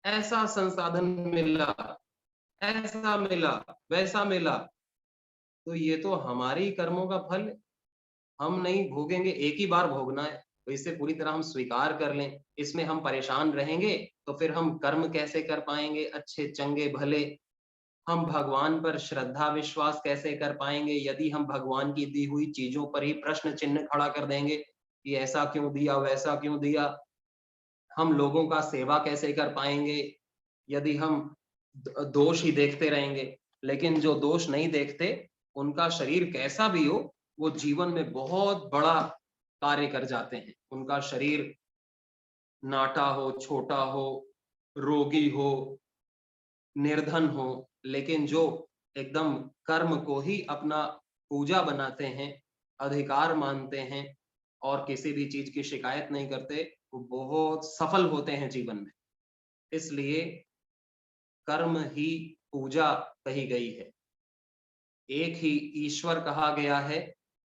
[SPEAKER 5] ऐसा संसाधन मिला, ऐसा मिला, वैसा मिला। तो ये तो हमारी कर्मों का फल है, हम नहीं भोगेंगे, एक ही बार भोगना है। तो इसे पूरी तरह हम स्वीकार कर लें। इसमें हम परेशान रहेंगे तो फिर हम कर्म कैसे कर पाएंगे अच्छे चंगे भले? हम भगवान पर श्रद्धा विश्वास कैसे कर पाएंगे यदि हम भगवान की दी हुई चीजों पर ही प्रश्न चिन्ह खड़ा कर देंगे कि ऐसा क्यों दिया, वैसा क्यों दिया? हम लोगों का सेवा कैसे कर पाएंगे यदि हम दोष ही देखते रहेंगे? लेकिन जो दोष नहीं देखते, उनका शरीर कैसा भी हो, वो जीवन में बहुत बड़ा कार्य कर जाते हैं। उनका शरीर नाटा हो, छोटा हो, रोगी हो, निर्धन हो, लेकिन जो एकदम कर्म को ही अपना पूजा बनाते हैं, अधिकार मानते हैं और किसी भी चीज की शिकायत नहीं करते, वो बहुत सफल होते हैं जीवन में। इसलिए कर्म ही पूजा कही गई है। एक ही ईश्वर कहा गया है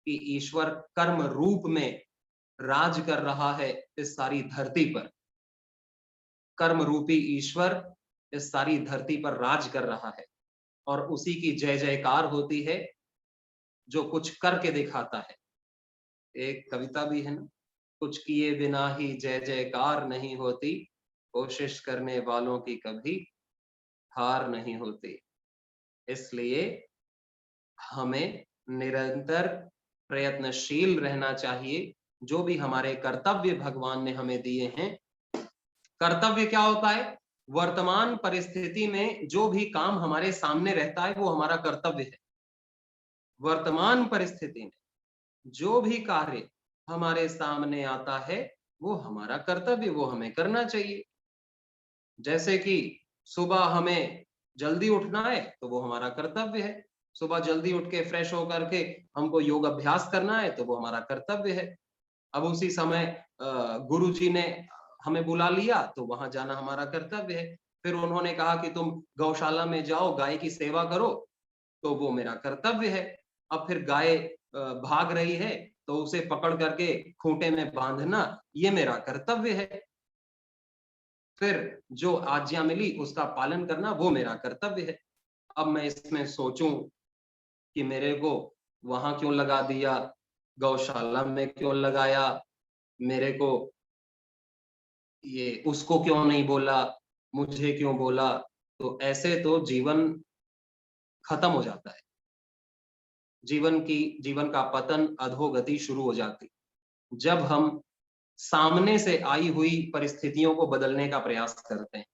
[SPEAKER 5] कि ईश्वर कर्म रूप में राज कर रहा है इस सारी धरती पर। कर्म रूपी ईश्वर इस सारी धरती पर राज कर रहा है और उसी की जय जयकार होती है जो कुछ करके दिखाता है। एक कविता भी है ना, कुछ किए बिना ही जय जयकार नहीं होती, कोशिश करने वालों की कभी हार नहीं होती। इसलिए हमें निरंतर प्रयत्नशील रहना चाहिए। जो भी हमारे कर्तव्य भगवान ने हमें दिए हैं, कर्तव्य क्या होता है? वर्तमान परिस्थिति में जो भी काम हमारे सामने रहता है वो हमारा कर्तव्य है। वर्तमान परिस्थिति में जो भी कार्य हमारे सामने आता है वो हमारा कर्तव्य, वो हमें करना चाहिए। जैसे कि सुबह हमें जल्दी उठना है तो वो हमारा कर्तव्य है। सुबह जल्दी उठ के फ्रेश होकर के हमको योग अभ्यास करना है तो वो हमारा कर्तव्य है। अब उसी समय गुरुजी ने हमें बुला लिया तो वहां जाना हमारा कर्तव्य है। फिर उन्होंने कहा कि तुम गौशाला में जाओ, गाय की सेवा करो, तो वो मेरा कर्तव्य है। अब फिर गाय भाग रही है तो उसे पकड़ करके खूंटे में बांधना, ये मेरा कर्तव्य है। फिर जो आज्ञा मिली उसका पालन करना, वो मेरा कर्तव्य है। अब मैं इसमें सोचूं कि मेरे को वहां क्यों लगा दिया, गौशाला में क्यों लगाया, मेरे को ये उसको क्यों नहीं बोला, मुझे क्यों बोला, तो ऐसे तो जीवन खत्म हो जाता है। जीवन का पतन, अधोगति शुरू हो जाती। जब हम सामने से आई हुई परिस्थितियों को बदलने का प्रयास करते हैं,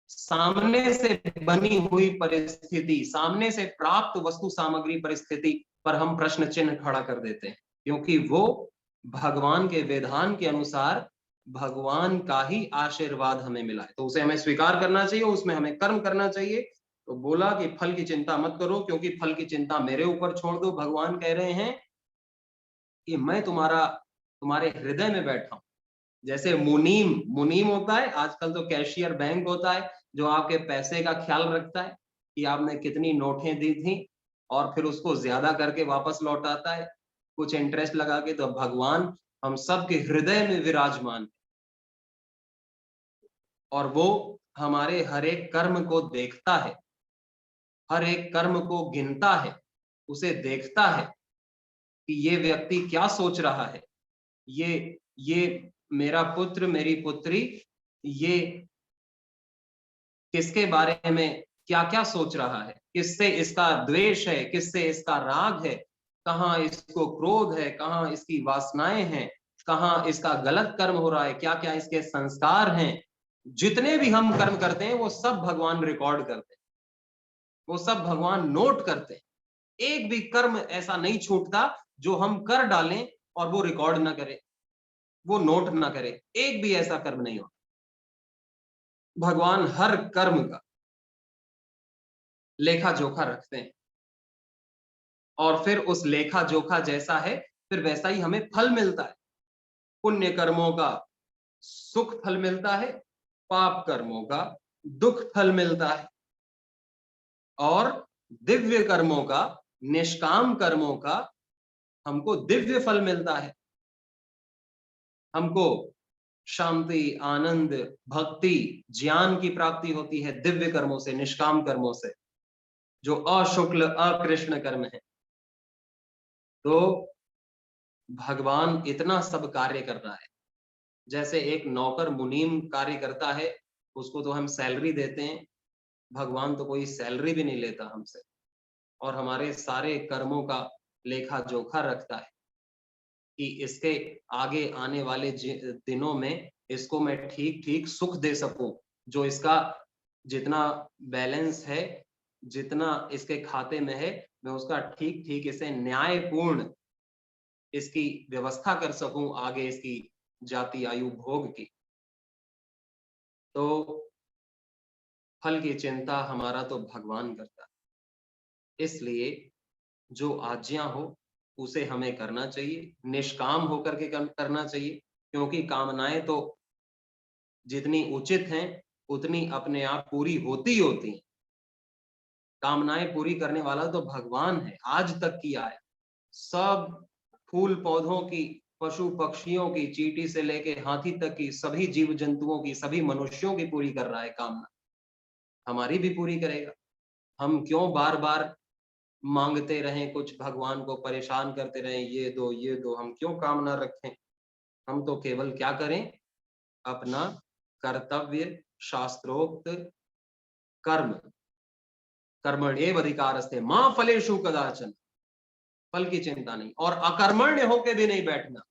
[SPEAKER 5] सामने से बनी हुई परिस्थिति, सामने से प्राप्त वस्तु सामग्री परिस्थिति पर हम प्रश्न चिन्ह खड़ा कर देते हैं, क्योंकि वो भगवान के विधान के अनुसार भगवान का ही आशीर्वाद हमें मिला है, तो उसे हमें स्वीकार करना चाहिए, उसमें हमें कर्म करना चाहिए। तो बोला कि फल की चिंता मत करो, क्योंकि फल की चिंता मेरे ऊपर छोड़ दो। भगवान कह रहे हैं कि मैं तुम्हारे हृदय में बैठा हूं। जैसे मुनीम होता है, आजकल तो कैशियर बैंक होता है जो आपके पैसे का ख्याल रखता है कि आपने कितनी नोटें दी थी और फिर उसको ज्यादा करके वापस लौटाता है कुछ इंटरेस्ट लगा के। तो भगवान हम सबके हृदय में विराजमान है और वो हमारे हर एक कर्म को देखता है, हर एक कर्म को गिनता है, उसे देखता है कि ये व्यक्ति क्या सोच रहा है, ये मेरा पुत्र, मेरी पुत्री, ये किसके बारे में क्या क्या सोच रहा है, किससे इसका द्वेष है, किससे इसका राग है, कहाँ इसको क्रोध है, कहाँ इसकी वासनाएं हैं, कहाँ इसका गलत कर्म हो रहा है, क्या क्या इसके संस्कार हैं। जितने भी हम कर्म करते हैं वो सब भगवान रिकॉर्ड करते हैं, वो सब भगवान नोट करते हैं। एक भी कर्म ऐसा नहीं छूटता जो हम कर डालें और वो रिकॉर्ड ना करे, वो नोट ना करे। एक भी ऐसा कर्म नहीं होता। भगवान हर कर्म का लेखा जोखा रखते हैं और फिर उस लेखा जोखा जैसा है फिर वैसा ही हमें फल मिलता है। पुण्य कर्मों का सुख फल मिलता है, पाप कर्मों का दुख फल मिलता है, और दिव्य कर्मों का, निष्काम कर्मों का हमको दिव्य फल मिलता है। हमको शांति, आनंद, भक्ति, ज्ञान की प्राप्ति होती है दिव्य कर्मों से, निष्काम कर्मों से, जो अशुक्ल अकृष्ण कर्म है। तो भगवान इतना सब कार्य कर रहा है। जैसे एक नौकर मुनीम कार्य करता है, उसको तो हम सैलरी देते हैं, भगवान तो कोई सैलरी भी नहीं लेता हमसे और हमारे सारे कर्मों का लेखा जोखा रखता है कि इसके आगे आने वाले दिनों में इसको मैं ठीक ठीक सुख दे सकूं। जो इसका जितना बैलेंस है, जितना इसके खाते में है, मैं उसका ठीक ठीक इसे न्यायपूर्ण इसकी व्यवस्था कर सकूं आगे इसकी जाति आयु भोग की। तो फल की चिंता हमारा तो भगवान करता है, इसलिए जो आज्ञा हो उसे हमें करना चाहिए, निष्काम होकर के करना चाहिए, क्योंकि कामनाएं तो जितनी उचित हैं उतनी अपने आप पूरी होती हैं। कामनाएं पूरी करने वाला तो भगवान है, आज तक किया है। सब फूल पौधों की, पशु पक्षियों की, चींटी से लेके हाथी तक की, सभी जीव जंतुओं की, सभी मनुष्यों की पूरी कर रहा है कामना, हमारी भी पूरी करेगा। हम क्यों बार बार मांगते रहें, कुछ भगवान को परेशान करते रहें, ये दो ये दो, हम क्यों कामना रखें। हम तो केवल क्या करें, अपना कर्तव्य शास्त्रोक्त कर्म, कर्मण्येव अधिकारस्ते मां फलेषु कदाचन, फल की चिंता नहीं, और अकर्मण्य होके भी नहीं बैठना।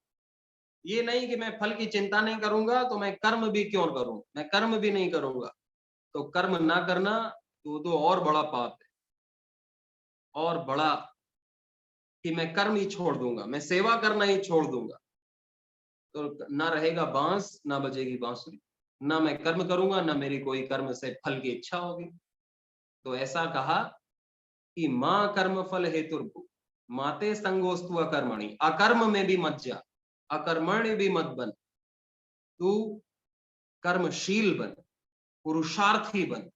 [SPEAKER 5] ये नहीं कि मैं फल की चिंता नहीं करूंगा तो मैं कर्म भी क्यों करूं, मैं कर्म भी नहीं करूंगा, तो कर्म ना करना तो और बड़ा पाप है, और बड़ा कि मैं कर्म ही छोड़ दूंगा, मैं सेवा करना ही छोड़ दूंगा, तो ना रहेगा बांस ना बजेगी बांसुरी, ना मैं कर्म करूंगा ना मेरी कोई कर्म से फल की इच्छा होगी। तो ऐसा कहा कि मां कर्म फल हेतुर्भु माते संगोस्तु अकर्मणि, अकर्म में भी मत जा, अकर्मण्य भी मत बन, तू कर्मशील बन, पुरुषार्थी बन,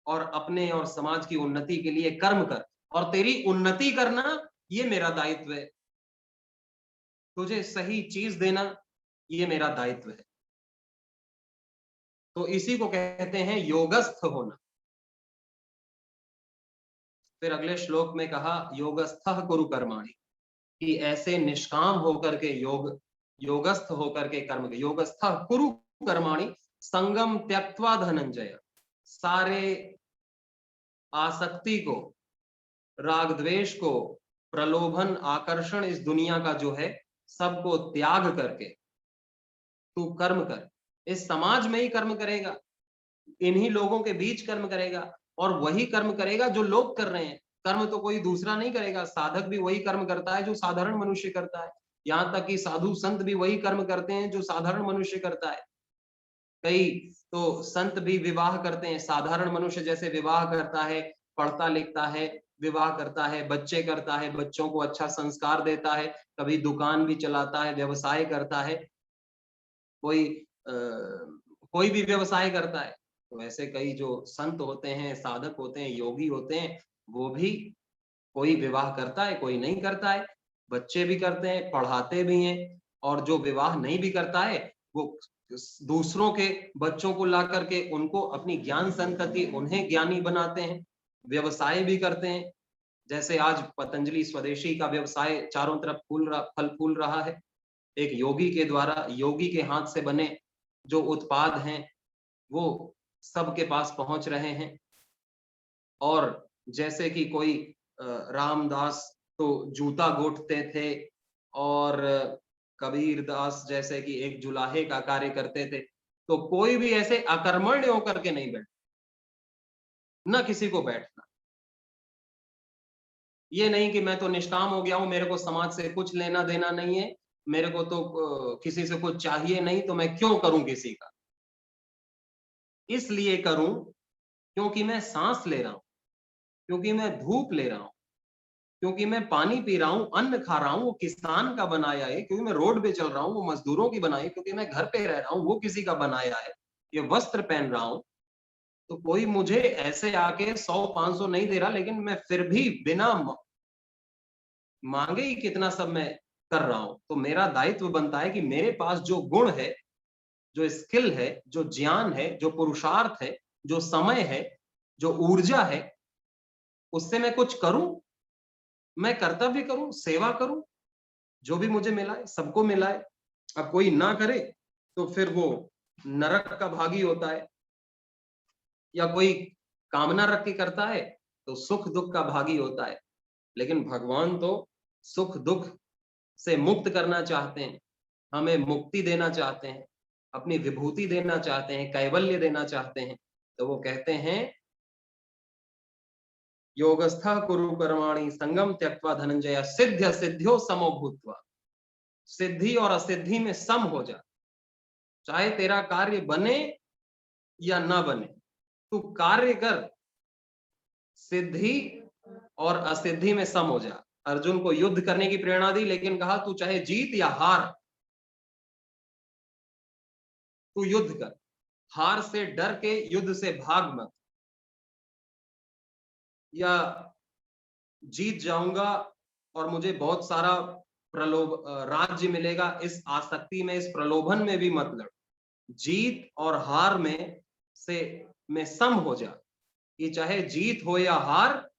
[SPEAKER 5] और अपने और समाज की उन्नति के लिए कर्म कर, और तेरी उन्नति करना ये मेरा दायित्व है, तुझे सही चीज देना ये मेरा दायित्व है। तो इसी को कहते हैं योगस्थ होना। फिर अगले श्लोक में कहा योगस्थः कुरु कर्माणि, कि ऐसे निष्काम होकर के योगस्थ होकर के कर्म, योगस्थः कुरु कर्माणि संगम त्यक्त्वा धनंजय, सारे आसक्ति को, राग द्वेष को, प्रलोभन आकर्षण इस दुनिया का जो है सबको त्याग करके तू कर्म कर। इस समाज में ही कर्म करेगा, इन्हीं लोगों के बीच कर्म करेगा, और वही कर्म करेगा जो लोग कर रहे हैं। कर्म तो कोई दूसरा नहीं करेगा, साधक भी वही कर्म करता है जो साधारण मनुष्य करता है, यहाँ तक कि साधु संत भी वही कर्म करते हैं जो साधारण मनुष्य करता है। कई तो संत भी विवाह करते हैं, साधारण मनुष्य जैसे विवाह करता है, पढ़ता लिखता है, विवाह करता है, बच्चे करता है, बच्चों को अच्छा संस्कार देता है, कभी दुकान भी चलाता है, व्यवसाय करता है, कोई भी व्यवसाय करता है। तो ऐसे कई जो संत होते हैं, साधक होते हैं, योगी होते हैं, वो भी कोई विवाह करता है, कोई नहीं करता है, बच्चे भी करते हैं, पढ़ाते भी हैं, और जो विवाह नहीं भी करता है वो दूसरों के बच्चों को ला करके उनको अपनी ज्ञान संतति, उन्हें ज्ञानी बनाते हैं, व्यवसाय भी करते हैं। जैसे आज पतंजलि स्वदेशी का व्यवसाय चारों तरफ फल फूल रहा है, एक योगी के द्वारा, योगी के हाथ से बने जो उत्पाद हैं वो सबके पास पहुंच रहे हैं। और जैसे कि कोई रामदास तो जूता गोटते थे, और कबीर दास जैसे कि एक जुलाहे का कार्य करते थे, तो कोई भी ऐसे अकर्मण्य होकर के नहीं बैठ, ना किसी को बैठना। ये नहीं कि मैं तो निष्काम हो गया हूं, मेरे को समाज से कुछ लेना देना नहीं है, मेरे को तो किसी से कुछ चाहिए नहीं, तो मैं क्यों करूं किसी का। इसलिए करूं क्योंकि मैं सांस ले रहा हूं, क्योंकि मैं धूप ले रहा हूं, क्योंकि मैं पानी पी रहा हूं, अन्न खा रहा हूं, वो किसान का बनाया है, क्योंकि मैं रोड पे चल रहा हूं, वो मजदूरों की बनाई, क्योंकि मैं घर पे रह रहा हूं, वो किसी का बनाया है, ये वस्त्र पहन रहा हूं। तो कोई मुझे ऐसे आके 100-500 नहीं दे रहा, लेकिन मैं फिर भी बिना मांगे ही कितना सब मैं कर रहा हूं। तो मेरा दायित्व बनता है कि मेरे पास जो गुण है, जो स्किल है, जो ज्ञान है, जो पुरुषार्थ है, जो समय है, जो ऊर्जा है, उससे मैं कुछ करूं, मैं कर्तव्य करूं, सेवा करूं, जो भी मुझे मिला है सबको मिला है। अब कोई ना करे तो फिर वो नरक का भागी होता है, या कोई कामना रख के करता है तो सुख दुख का भागी होता है। लेकिन भगवान तो सुख दुख से मुक्त करना चाहते हैं, हमें मुक्ति देना चाहते हैं, अपनी विभूति देना चाहते हैं, कैवल्य देना चाहते हैं। तो वो कहते हैं योगस्थः कुरु कर्माणि संगम त्यक्त्वा धनंजय सिद्ध सिद्ध्यो समो भूत्वा, सिद्धि और असिद्धि में सम हो जा, चाहे तेरा कार्य बने या ना बने, तू कार्य कर, सिद्धि और असिद्धि में सम हो जा। अर्जुन को युद्ध करने की प्रेरणा दी, लेकिन कहा तू चाहे जीत या हार, तू युद्ध कर, हार से डर के युद्ध से भाग मत, या जीत जाऊंगा और मुझे बहुत सारा राज्य मिलेगा, इस आसक्ति में, इस प्रलोभन में भी मत लड़। जीत और हार में सम हो जा, कि चाहे जीत हो या हार,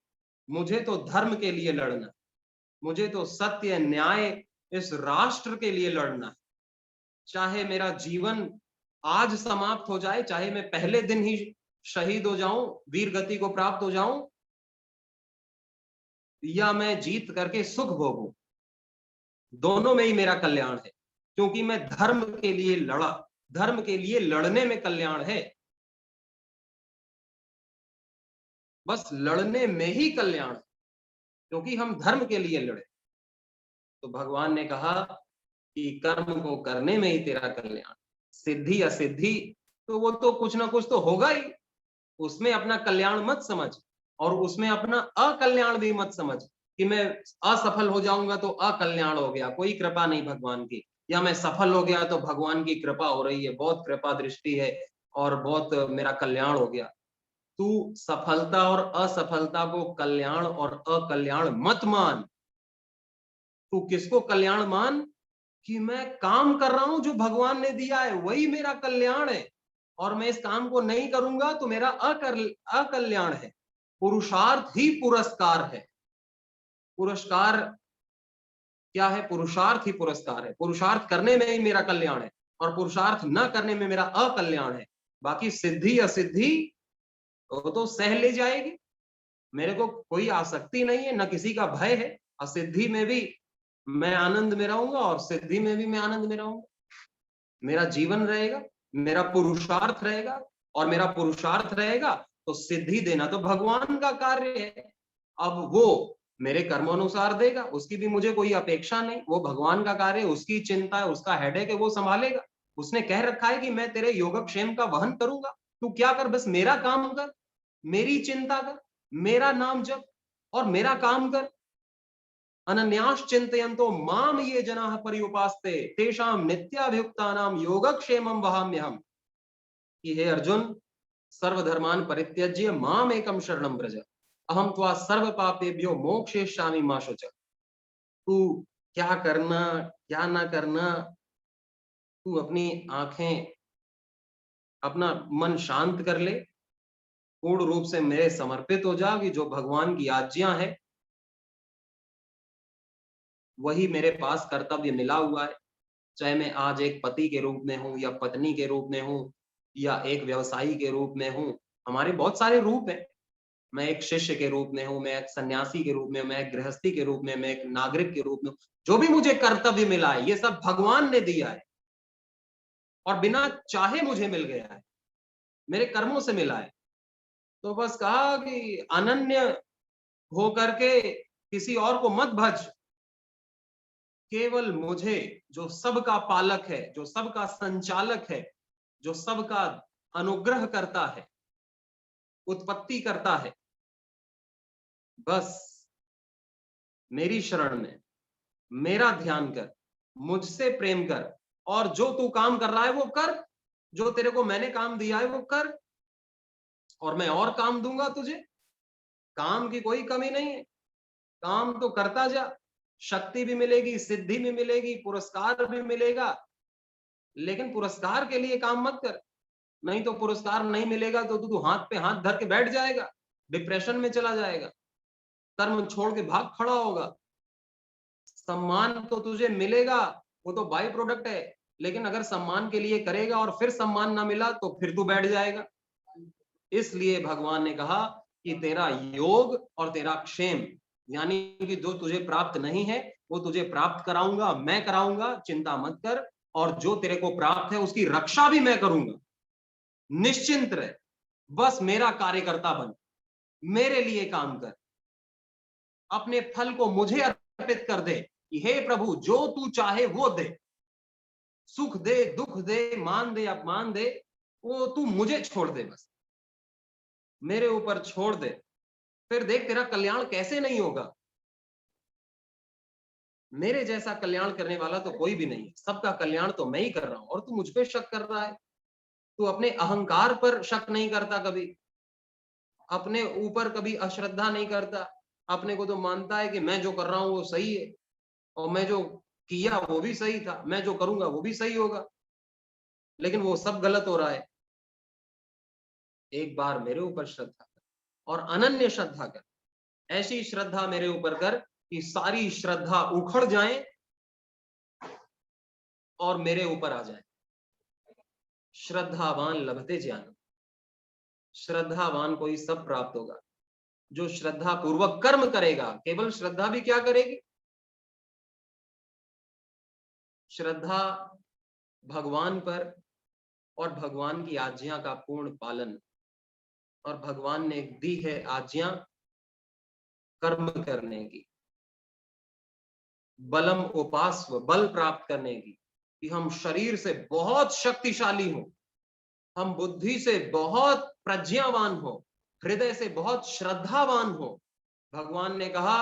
[SPEAKER 5] मुझे तो धर्म के लिए लड़ना, मुझे तो सत्य न्याय इस राष्ट्र के लिए लड़ना है। चाहे मेरा जीवन आज समाप्त हो जाए, चाहे मैं पहले दिन ही शहीद हो जाऊं, वीर गति को प्राप्त हो जाऊं, या मैं जीत करके सुख भोगूं, दोनों में ही मेरा कल्याण है, क्योंकि मैं धर्म के लिए लड़ा। धर्म के लिए लड़ने में कल्याण है, बस लड़ने में ही कल्याण है, क्योंकि हम धर्म के लिए लड़े। तो भगवान ने कहा कि कर्म को करने में ही तेरा कल्याण, सिद्धि असिद्धि तो वो तो कुछ ना कुछ तो होगा ही, उसमें अपना कल्याण मत समझ, और उसमें अपना अकल्याण भी मत समझ कि मैं असफल हो जाऊंगा तो अकल्याण हो गया, कोई कृपा नहीं भगवान की, या मैं सफल हो गया तो भगवान की कृपा हो रही है, बहुत कृपा दृष्टि है और बहुत मेरा कल्याण हो गया। तू सफलता और असफलता को कल्याण और अकल्याण मत मान। तू किसको कल्याण मान कि मैं काम कर रहा हूं जो भगवान ने दिया है, वही मेरा कल्याण है, और मैं इस काम को नहीं करूंगा तो मेरा अकल्याण है। पुरुषार्थ ही पुरस्कार है। पुरस्कार क्या है? पुरुषार्थ ही पुरस्कार है। पुरुषार्थ करने में ही मेरा कल्याण है और पुरुषार्थ न करने में मेरा अकल्याण है। बाकी सिद्धि असिद्धि तो सह ले जाएगी, मेरे को कोई आसक्ति नहीं है, न किसी का भय है। असिद्धि में भी मैं आनंद में रहूंगा और सिद्धि में भी मैं आनंद में रहूंगा। मेरा जीवन रहेगा, मेरा पुरुषार्थ रहेगा, और मेरा पुरुषार्थ रहेगा तो सिद्धि देना तो भगवान का कार्य है। अब वो मेरे कर्मानुसार देगा, उसकी भी मुझे कोई अपेक्षा नहीं, वो भगवान का कार्य है, उसकी चिंता है, उसका हेडेक है, वो संभालेगा। उसने कह रखा है कि मैं तेरे योगक्षेम का वहन करूंगा, तू क्या कर, बस मेरा काम कर, मेरी चिंता कर, मेरा नाम जप और मेरा काम कर। अनन्यास चिंतयन्तो माम ये जनाः पर्युपास्ते तेषां नित्याभियुक्तानां योगक्षेमं वहाम्यहम्। कि हे अर्जुन, सर्वधर्मान् परित्यज्य माम एकम शरणं व्रज अहम त्वा सर्व पापेभ्यो मोक्षयिष्यामि मा शुचः। तू क्या करना क्या ना करना, तू अपनी आंखें, अपना मन शांत कर ले, पूर्ण रूप से मेरे समर्पित हो जा कि जो भगवान की आज्ञा है वही मेरे पास कर्तव्य मिला हुआ है। चाहे मैं आज एक पति के रूप में हूं, या पत्नी के रूप में हूं, या एक व्यवसायी के रूप में हूं, हमारे बहुत सारे रूप हैं। मैं एक शिष्य के रूप में हूं, मैं एक सन्यासी के रूप में, मैं एक गृहस्थी के रूप में, मैं एक नागरिक के रूप में, जो भी मुझे कर्तव्य मिला है ये सब भगवान ने दिया है और बिना चाहे मुझे मिल गया है, मेरे कर्मों से मिला है। तो बस कहा कि अनन्य हो करके किसी और को मत भज, केवल मुझे, जो सबका पालक है, जो सबका संचालक है, जो सबका अनुग्रह करता है, उत्पत्ति करता है, बस मेरी शरण में मेरा ध्यान कर, मुझसे प्रेम कर, और जो तू काम कर रहा है वो कर, जो तेरे को मैंने काम दिया है वो कर, और मैं और काम दूंगा तुझे। काम की कोई कमी नहीं है, काम तो करता जा, शक्ति भी मिलेगी, सिद्धि भी मिलेगी, पुरस्कार भी मिलेगा, लेकिन पुरस्कार के लिए काम मत कर। नहीं तो पुरस्कार नहीं मिलेगा तो तू हाथ पे हाथ धर के बैठ जाएगा, डिप्रेशन में चला जाएगा, कर्म छोड़ के भाग खड़ा होगा। सम्मान तो तुझे मिलेगा, वो तो बाई प्रोडक्ट है, लेकिन अगर सम्मान के लिए करेगा और फिर सम्मान ना मिला तो फिर तू बैठ जाएगा। इसलिए भगवान ने कहा कि तेरा योग और तेरा क्षेम, यानी कि जो तुझे प्राप्त नहीं है वो तुझे प्राप्त कराऊंगा, मैं कराऊंगा, चिंता मत कर। और जो तेरे को प्राप्त है उसकी रक्षा भी मैं करूंगा, निश्चिंत रह, बस मेरा कार्यकर्ता बन, मेरे लिए काम कर, अपने फल को मुझे अर्पित कर दे कि हे प्रभु जो तू चाहे वो दे, सुख दे, दुख दे, मान दे, अपमान दे, वो तू मुझे छोड़ दे, बस मेरे ऊपर छोड़ दे, फिर देख तेरा कल्याण कैसे नहीं होगा। मेरे जैसा कल्याण करने वाला तो कोई भी नहीं है, सबका कल्याण तो मैं ही कर रहा हूं, और तू मुझ पे शक कर रहा है। तू अपने अहंकार पर शक नहीं करता, कभी अपने ऊपर कभी अश्रद्धा नहीं करता, अपने को तो मानता है कि मैं जो कर रहा हूं वो सही है, और मैं जो किया वो भी सही था, मैं जो करूंगा वो भी सही होगा, लेकिन वो सब गलत हो रहा है। एक बार मेरे ऊपर श्रद्धा कर और अनन्य श्रद्धा कर, ऐसी श्रद्धा मेरे ऊपर कर कि सारी श्रद्धा उखड़ जाए और मेरे ऊपर आ जाए। श्रद्धावान लभते ज्ञान, श्रद्धावान को ही सब प्राप्त होगा। जो श्रद्धा पूर्वक कर्म करेगा, केवल श्रद्धा भी क्या करेगी? श्रद्धा भगवान पर और भगवान की आज्ञा का पूर्ण पालन, और भगवान ने दी है आज्ञा कर्म करने की, बलम उपास्व, बल प्राप्त करने की, कि हम शरीर से बहुत शक्तिशाली हो, हम बुद्धि से बहुत प्रज्ञावान हो, हृदय से बहुत श्रद्धावान हो। भगवान ने कहा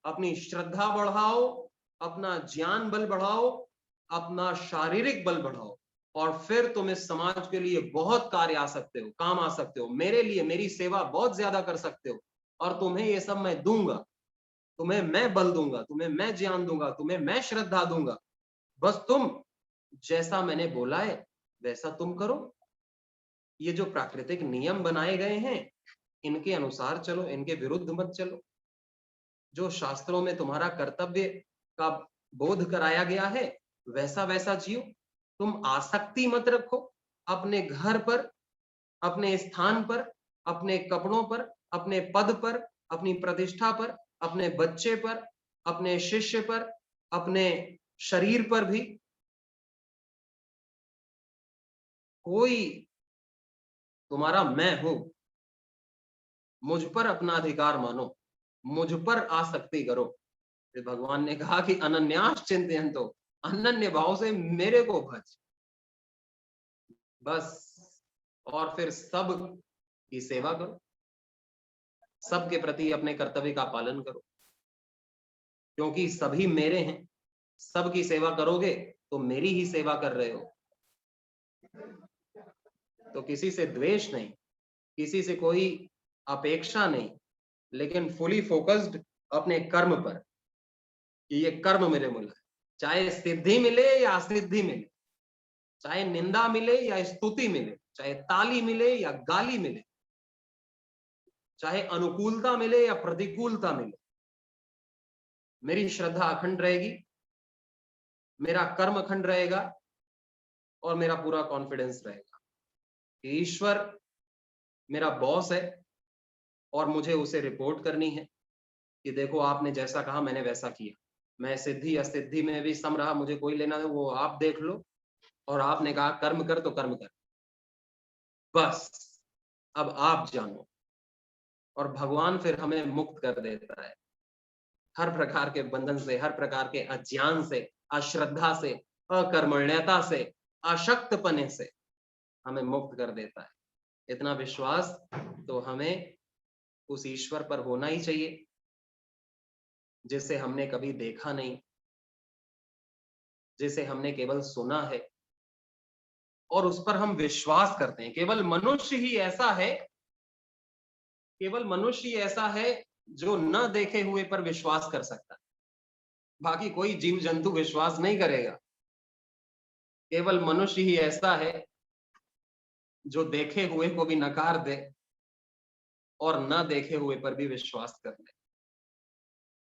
[SPEAKER 5] अपनी श्रद्धा बढ़ाओ, अपना ज्ञान बल बढ़ाओ, अपना शारीरिक बल बढ़ाओ, और फिर तुम इस समाज के लिए बहुत कार्य आ सकते हो, काम आ सकते हो, मेरे लिए मेरी सेवा बहुत ज्यादा कर सकते हो, और तुम्हें ये सब मैं दूंगा। तुम्हें मैं बल दूंगा, तुम्हें मैं ज्ञान दूंगा, तुम्हें मैं श्रद्धा दूंगा, बस तुम जैसा मैंने बोला है वैसा तुम करो। ये जो प्राकृतिक नियम बनाए गए हैं इनके अनुसार चलो, इनके विरुद्ध मत चलो। जो शास्त्रों में तुम्हारा कर्तव्य का बोध कराया गया है वैसा वैसा जियो। तुम आसक्ति मत रखो अपने घर पर, अपने स्थान पर, अपने कपड़ों पर, अपने पद पर, अपनी प्रतिष्ठा पर, अपने बच्चे पर, अपने शिष्य पर, अपने शरीर पर भी। कोई तुम्हारा मैं हूं, मुझ पर अपना अधिकार मानो, मुझ पर आसक्ति करो। फिर भगवान ने कहा कि अनन्यास चिंतयन्तो, अनन्य भाव से मेरे को भज, बस। और फिर सब की सेवा करो, सबके प्रति अपने कर्तव्य का पालन करो, क्योंकि सभी मेरे हैं। सबकी सेवा करोगे तो मेरी ही सेवा कर रहे हो। तो किसी से द्वेष नहीं, किसी से कोई अपेक्षा नहीं, लेकिन फुली फोकस्ड अपने कर्म पर कि ये कर्म मेरे मिला है, चाहे सिद्धि मिले या असिद्धि मिले, चाहे निंदा मिले या स्तुति मिले, चाहे ताली मिले या गाली मिले, चाहे अनुकूलता मिले या प्रतिकूलता मिले, मेरी श्रद्धा अखंड रहेगी, मेरा कर्म अखंड रहेगा, और मेरा पूरा कॉन्फिडेंस रहेगा कि ईश्वर मेरा बॉस है और मुझे उसे रिपोर्ट करनी है कि देखो आपने जैसा कहा मैंने वैसा किया। मैं सिद्धि असिद्धि में भी सम रहा, मुझे कोई लेना नहीं, वो आप देख लो। और आपने कहा कर्म कर तो कर्म कर, बस अब आप जानो। और भगवान फिर हमें मुक्त कर देता है हर प्रकार के बंधन से, हर प्रकार के अज्ञान से, अश्रद्धा से, अकर्मण्यता से, अशक्तपने से हमें मुक्त कर देता है। इतना विश्वास तो हमें उस ईश्वर पर होना ही चाहिए जिसे हमने कभी देखा नहीं, जिसे हमने केवल सुना है और उस पर हम विश्वास करते हैं। केवल मनुष्य ही ऐसा है, केवल मनुष्य ही ऐसा है जो न देखे हुए पर विश्वास कर सकता है। बाकी कोई जीव जंतु विश्वास नहीं करेगा। केवल मनुष्य ही ऐसा है जो देखे हुए को भी नकार दे और न देखे हुए पर भी विश्वास कर ले।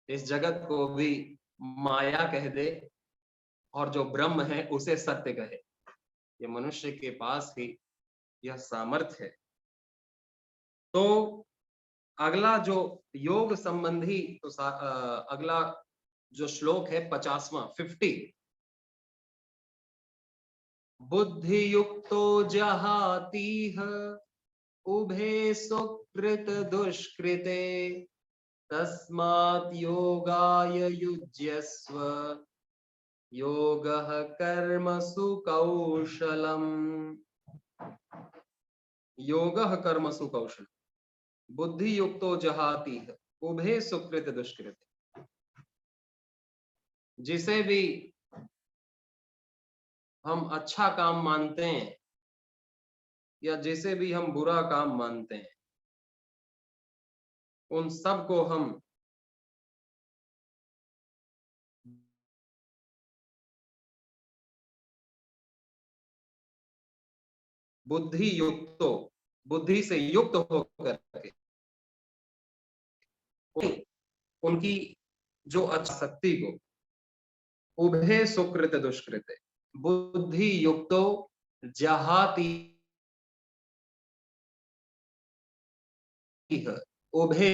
[SPEAKER 5] इस जगत को भी माया कह दे और जो ब्रह्म है उसे सत्य कहे। ये मनुष्य के पास ही यह सामर्थ्य है। तो अगला जो योग संबंधी तो अगला जो श्लोक है 50वां 50, बुद्धि युक्तो जहातीह उभे सुकृत दुष्कृते तस्मात् योगाय युज्यस्व योगः कर्मसु कौशलम। योगः कर्मसु कौशलम बुद्धि युक्तो जहातीह उभे सुकृत दुष्कृते। जिसे भी हम अच्छा काम मानते हैं या जिसे भी हम बुरा काम मानते हैं, उन सब को हम बुद्धि युक्तो, बुद्धि से युक्त होकर के उनकी जो अच्छी शक्ति को उभे सुकृत दुष्कृत बुद्धि युक्तो जहाति उभे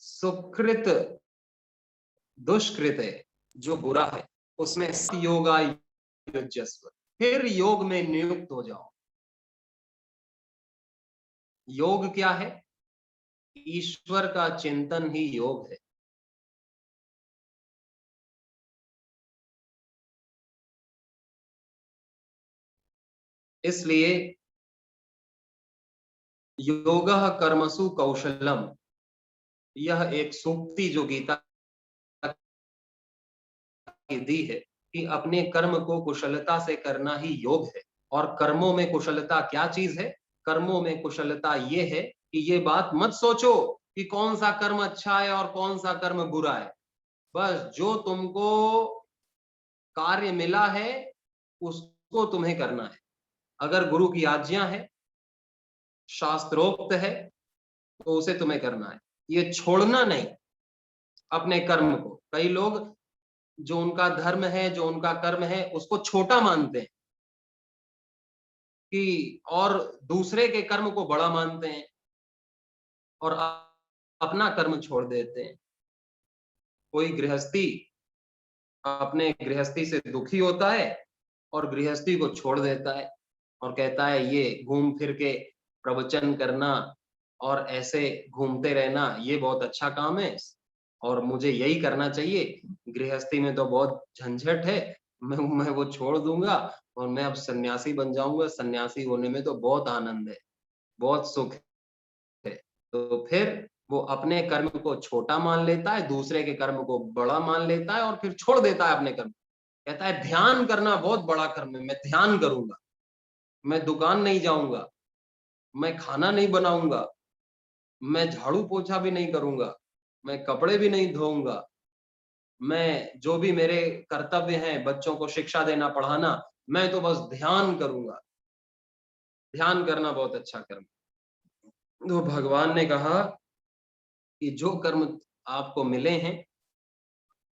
[SPEAKER 5] सुकृत दुष्कृत,
[SPEAKER 3] जो बुरा है उसमें
[SPEAKER 5] योगा युज्यस्व, फिर योग में नियुक्त हो जाओ। योग क्या है? ईश्वर का चिंतन ही योग है। इसलिए योगः कर्मसु कौशलम, यह एक सूक्ति जो गीता की दी है कि अपने कर्म को कुशलता से करना ही योग है। और कर्मों में कुशलता क्या चीज है? कर्मों में कुशलता ये है कि ये बात मत सोचो कि कौन सा कर्म अच्छा है और कौन सा कर्म बुरा है। बस जो तुमको कार्य मिला है उसको तुम्हें करना है। अगर गुरु की आज्ञा है, शास्त्रोक्त है, तो उसे तुम्हें करना है। ये छोड़ना नहीं अपने कर्म को। कई लोग जो उनका धर्म है, जो उनका कर्म है, उसको छोटा मानते हैं कि, और दूसरे के कर्म को बड़ा मानते हैं और अपना कर्म छोड़ देते हैं। कोई गृहस्थी अपने गृहस्थी से दुखी होता है और गृहस्थी को छोड़ देता है और कहता है ये घूम फिर के प्रवचन करना और ऐसे घूमते रहना ये बहुत अच्छा काम है और मुझे यही करना चाहिए। गृहस्थी में तो बहुत झंझट है, मैं वो छोड़ दूंगा और मैं अब सन्यासी बन जाऊंगा। सन्यासी होने में तो बहुत आनंद है, बहुत सुख है। तो फिर वो अपने कर्म को छोटा मान लेता है, दूसरे के कर्म को बड़ा मान लेता है और फिर छोड़ देता है अपने कर्म। कहता है ध्यान करना बहुत बड़ा कर्म है, मैं ध्यान करूंगा, मैं दुकान नहीं जाऊंगा, मैं खाना नहीं बनाऊंगा, मैं झाड़ू पोछा भी नहीं करूंगा, मैं कपड़े भी नहीं धोऊंगा, मैं जो भी मेरे कर्तव्य हैं, बच्चों को शिक्षा देना, पढ़ाना, मैं तो बस ध्यान करूंगा। ध्यान करना बहुत अच्छा कर्म। तो भगवान ने कहा कि जो कर्म आपको मिले हैं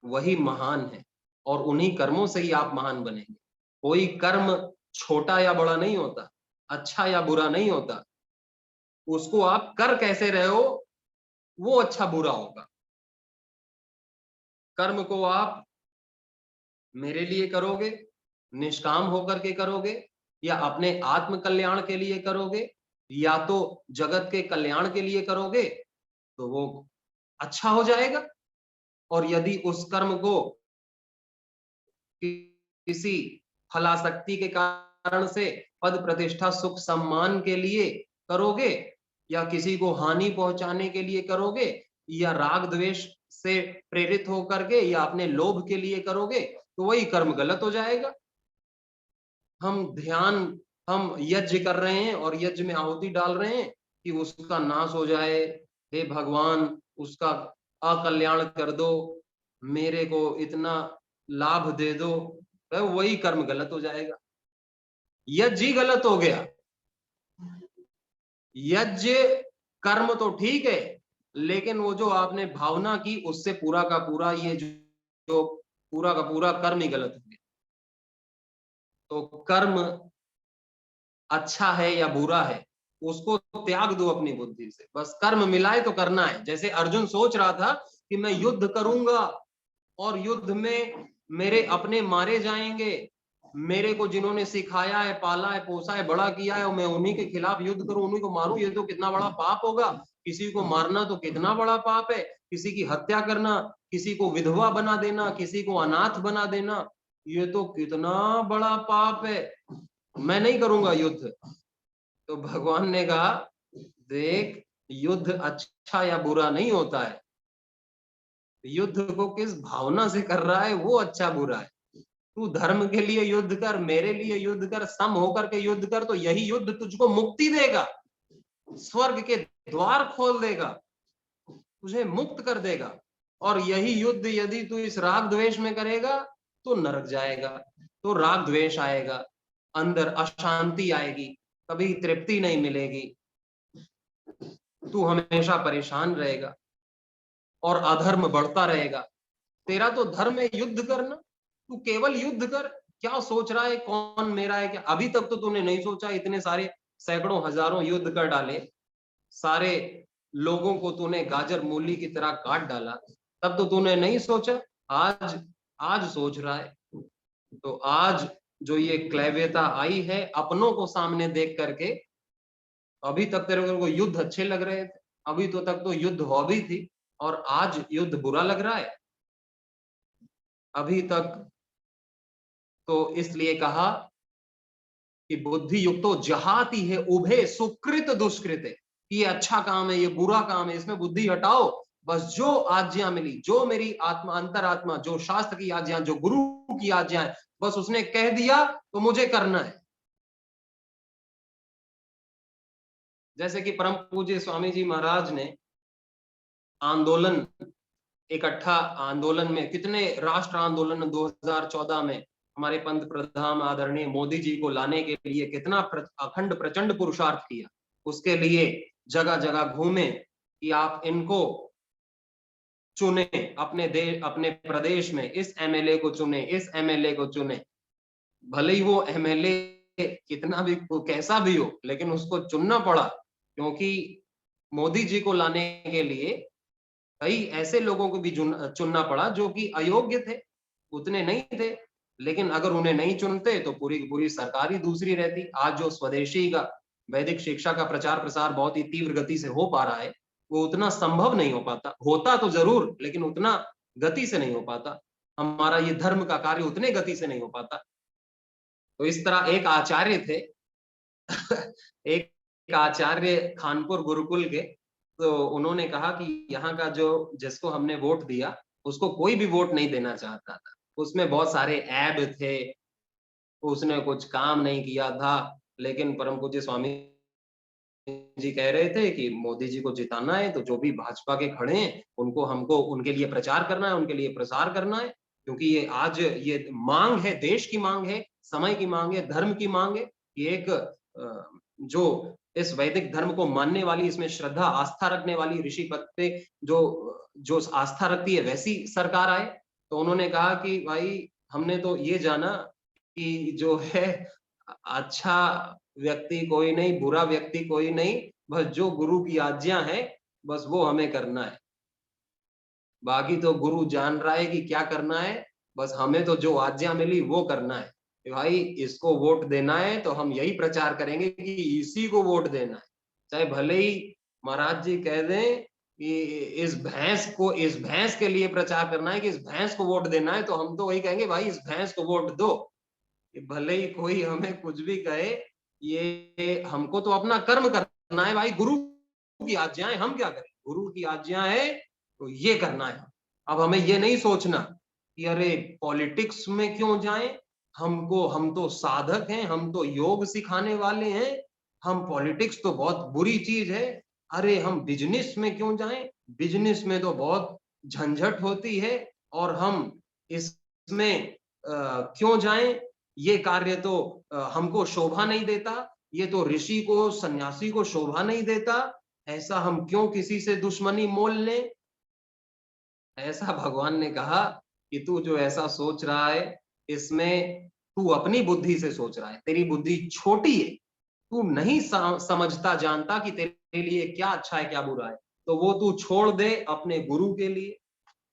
[SPEAKER 5] वही महान है और उन्हीं कर्मों से ही आप महान बनेंगे। कोई कर्म छोटा या बड़ा नहीं होता, अच्छा या बुरा नहीं होता। उसको आप कर कैसे रहे हो वो अच्छा बुरा होगा। कर्म को आप मेरे लिए करोगे, निष्काम होकर के करोगे, या अपने आत्म कल्याण के लिए करोगे, या तो जगत के कल्याण के लिए करोगे, तो वो अच्छा हो जाएगा। और यदि उस कर्म को किसी फलासक्ति के कारण से, पद प्रतिष्ठा सुख सम्मान के लिए करोगे, या किसी को हानि पहुंचाने के लिए करोगे, या राग द्वेष से प्रेरित होकर के, या अपने लोभ के लिए करोगे, तो वही कर्म गलत हो जाएगा। हम यज्ञ कर रहे हैं और यज्ञ में आहुति डाल रहे हैं कि उसका नाश हो जाए, हे भगवान उसका अकल्याण कर दो, मेरे को इतना लाभ दे दो, तो वही कर्म गलत हो जाएगा। यज्ञ ही गलत हो गया। यज्ञ कर्म तो ठीक है, लेकिन वो जो आपने भावना की उससे पूरा का पूरा ये जो पूरा का पूरा कर्म ही गलत हो गया। तो कर्म अच्छा है या बुरा है उसको त्याग दो अपनी बुद्धि से। बस कर्म मिलाए तो करना है। जैसे अर्जुन सोच रहा था कि मैं युद्ध करूंगा और युद्ध में मेरे अपने मारे जाएंगे, मेरे को जिन्होंने सिखाया है, पाला है, पोसा है, बड़ा किया है, और मैं उन्हीं के खिलाफ युद्ध करूं, उन्हीं को मारूं, ये तो कितना बड़ा पाप होगा। किसी को मारना तो कितना बड़ा पाप है, किसी की हत्या करना, किसी को विधवा बना देना, किसी को अनाथ बना देना, ये तो कितना बड़ा पाप है, मैं नहीं करूंगा युद्ध। तो भगवान ने कहा देख, युद्ध अच्छा या बुरा नहीं होता है, युद्ध को किस भावना से कर रहा है वो अच्छा बुरा है। तू धर्म के लिए युद्ध कर, मेरे लिए युद्ध कर, सम होकर के युद्ध कर, तो यही युद्ध तुझको मुक्ति देगा, स्वर्ग के द्वार खोल देगा, तुझे मुक्त कर देगा। और यही युद्ध यदि तू इस राग द्वेष में करेगा तो नरक जाएगा, तो राग द्वेष आएगा, अंदर अशांति आएगी, कभी तृप्ति नहीं मिलेगी, तू हमेशा परेशान रहेगा और अधर्म बढ़ता रहेगा। तेरा तो धर्म है युद्ध करना, तू केवल युद्ध कर। क्या सोच रहा है कौन मेरा है क्या? अभी तक तो तूने नहीं सोचा, इतने सारे सैकड़ों हजारों युद्ध कर डाले, सारे लोगों को तूने गाजर मूली की तरह काट डाला, तब तो तूने नहीं सोचा। आज आज सोच रहा है। तो आज जो ये क्लैव्यता आई है अपनों को सामने देख करके, अभी तक तेरे को युद्ध अच्छे लग रहे थे, अभी तो तक तो युद्ध हॉबी थी, और आज युद्ध बुरा लग रहा है। अभी तक तो इसलिए कहा कि बुद्धि युक्तो जहाती है उभे सुकृत दुष्कृत, ये अच्छा काम है, ये बुरा काम है, इसमें बुद्धि हटाओ। बस जो आज्ञा मिली, जो मेरी आत्मा अंतरात्मा, जो शास्त्र की आज्ञा, जो गुरु की आज्ञा है, बस उसने कह दिया तो मुझे करना है। जैसे कि परम पूज्य स्वामी जी महाराज ने आंदोलन, इकट्ठा आंदोलन में, कितने राष्ट्र आंदोलन 2014 में हमारे पंत प्रधान आदरणीय मोदी जी को लाने के लिए कितना अखंड प्रचंड पुरुषार्थ किया। उसके लिए जगह जगह घूमे कि आप इनको चुने, अपने प्रदेश में इस एमएलए को चुने, इस एमएलए को चुने। भले ही वो एमएलए कितना भी कैसा भी हो, लेकिन उसको चुनना पड़ा, क्योंकि मोदी जी को लाने के लिए कई ऐसे लोगों को भी चुनना पड़ा जो कि अयोग्य थे, उतने नहीं थे। लेकिन अगर उन्हें नहीं चुनते तो पूरी की पूरी सरकार ही दूसरी रहती। आज जो स्वदेशी का वैदिक शिक्षा का प्रचार प्रसार बहुत ही तीव्र गति से हो पा रहा है, वो उतना संभव नहीं हो पाता। होता तो जरूर, लेकिन उतना गति से नहीं हो पाता। हमारा ये धर्म का कार्य उतने गति से नहीं हो पाता। तो इस तरह एक आचार्य थे एक आचार्य खानपुर गुरुकुल के, तो उन्होंने कहा कि यहाँ का जो जिसको हमने वोट दिया उसको कोई भी वोट नहीं देना चाहता था। उसमें बहुत सारे ऐब थे, उसने कुछ काम नहीं किया था, लेकिन परम पूज्य स्वामी जी कह रहे थे कि मोदी जी को जिताना है तो जो भी भाजपा के खड़े हैं उनको, हमको उनके लिए प्रचार करना है, उनके लिए प्रसार करना है, क्योंकि ये आज ये मांग है, देश की मांग है, समय की मांग है, धर्म की मांग है। ये एक जो इस वैदिक धर्म को मानने वाली, इसमें श्रद्धा आस्था रखने वाली, ऋषि पद पे जो आस्था रखती है वैसी सरकार आए। तो उन्होंने कहा कि भाई हमने तो ये जाना कि जो है अच्छा व्यक्ति कोई नहीं, बुरा व्यक्ति कोई नहीं, बस जो गुरु की आज्ञा है बस वो हमें करना है। बाकी तो गुरु जान रहा है कि क्या करना है, बस हमें तो जो आज्ञा मिली वो करना है। कि भाई इसको वोट देना है तो हम यही प्रचार करेंगे कि इसी को वोट देना है, चाहे भले ही महाराज जी कह दें कि इस भैंस के लिए प्रचार करना है, कि इस भैंस को वोट देना है, तो हम तो वही कहेंगे भाई इस भैंस को वोट दो। भले ही कोई हमें कुछ भी कहे, ये हमको तो अपना कर्म करना है भाई। गुरु की आज्ञा है, हम क्या करें, गुरु की आज्ञा है तो ये करना है। अब हमें ये नहीं सोचना कि अरे पॉलिटिक्स में क्यों जाएं, हम तो साधक हैं, हम तो योग सिखाने वाले हैं, हम पॉलिटिक्स तो बहुत बुरी चीज है। अरे हम बिजनेस में क्यों जाएं, बिजनेस में तो बहुत झंझट होती है, और हम इसमें क्यों जाएं, ये कार्य तो हमको शोभा नहीं देता, ये तो ऋषि को सन्यासी को शोभा नहीं देता, ऐसा हम क्यों किसी से दुश्मनी मोल लें। ऐसा भगवान ने कहा कि तू जो ऐसा सोच रहा है इसमें तू अपनी बुद्धि से सोच रहा है, तेरी बुद्धि छोटी है, तू नहीं समझता जानता कि तेरे लिए क्या अच्छा है क्या बुरा है। तो वो तू छोड़ दे अपने गुरु के लिए,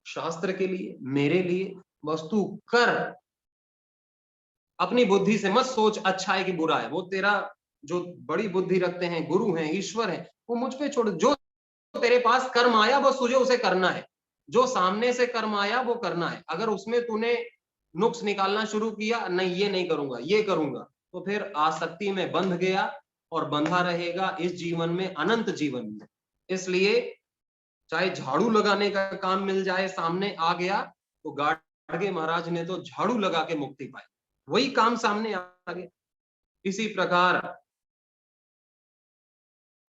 [SPEAKER 5] शास्त्र के लिए, मेरे लिए, बस तू कर। अपनी बुद्धि से मत सोच अच्छा है कि बुरा है। वो तेरा जो बड़ी बुद्धि रखते हैं, गुरु हैं, ईश्वर हैं, वो मुझ पे छोड़। जो तेरे पास कर्म आया बस तुझे उसे करना है, जो सामने से कर्म आया वो करना है। अगर उसमें तूने नुक्स निकालना शुरू किया, नहीं ये नहीं करूंगा ये करूंगा, तो फिर आसक्ति में बंध गया और बंधा रहेगा इस जीवन में, अनंत जीवन में। इसलिए चाहे झाड़ू लगाने का काम मिल जाए, सामने आ गया, तो गाडगे महाराज ने तो झाड़ू लगा के मुक्ति पाई, वही काम सामने आ गया। इसी प्रकार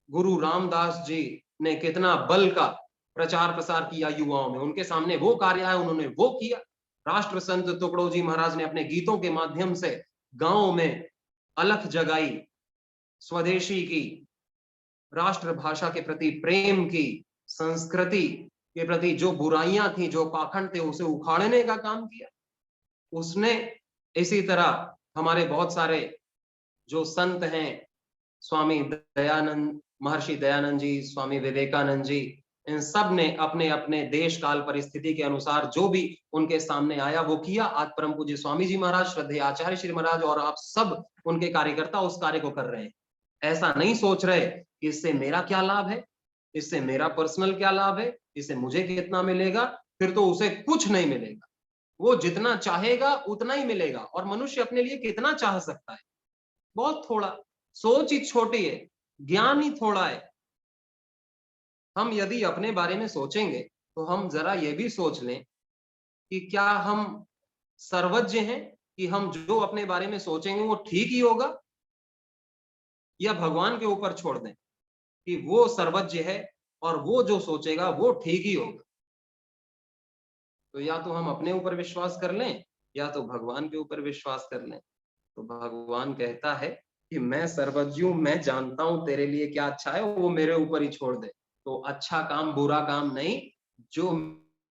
[SPEAKER 5] गुरु रामदास जी ने कितना बल का प्रचार प्रसार किया युवाओं में, उनके सामने वो कार्य है, उन्होंने वो किया। राष्ट्र संत तुकडोजी महाराज ने अपने गीतों के माध्यम से गांवों में अलख जगाई, स्वदेशी की, राष्ट्र भाषा के प्रति प्रेम की, संस्कृति के प्रति जो बुराइयां थी, जो पाखंड थे, उसे उखाड़ने का काम किया उसने। इसी तरह हमारे बहुत सारे जो संत हैं, स्वामी दयानंद, महर्षि दयानंद जी, स्वामी विवेकानंद जी, इन सब ने अपने अपने देश काल परिस्थिति के अनुसार जो भी उनके सामने आया वो किया। आज परम पूज्य स्वामी जी महाराज, श्रद्धेय आचार्य श्री महाराज और आप सब उनके कार्यकर्ता उस कार्य को कर रहे हैं। ऐसा नहीं सोच रहे कि इससे मेरा क्या लाभ है, इससे मेरा पर्सनल क्या लाभ है, इससे मुझे कितना मिलेगा, फिर तो उसे कुछ नहीं मिलेगा। वो जितना चाहेगा उतना ही मिलेगा। और मनुष्य अपने लिए कितना चाह सकता है? बहुत थोड़ा। सोच ही छोटी है, ज्ञान ही थोड़ा है। हम यदि अपने बारे में सोचेंगे तो हम जरा ये भी सोच लें कि क्या हम सर्वज्ञ हैं, कि हम जो अपने बारे में सोचेंगे वो ठीक ही होगा, या भगवान के ऊपर छोड़ दें कि वो सर्वज्ञ है और वो जो सोचेगा वो ठीक ही होगा। तो या तो हम अपने ऊपर विश्वास कर लें या तो भगवान के ऊपर विश्वास कर लें। तो भगवान कहता है कि मैं सर्वज्ञ हूं, मैं जानता हूं तेरे लिए क्या अच्छा है, वो मेरे ऊपर ही छोड़ दे। तो अच्छा काम बुरा काम नहीं, जो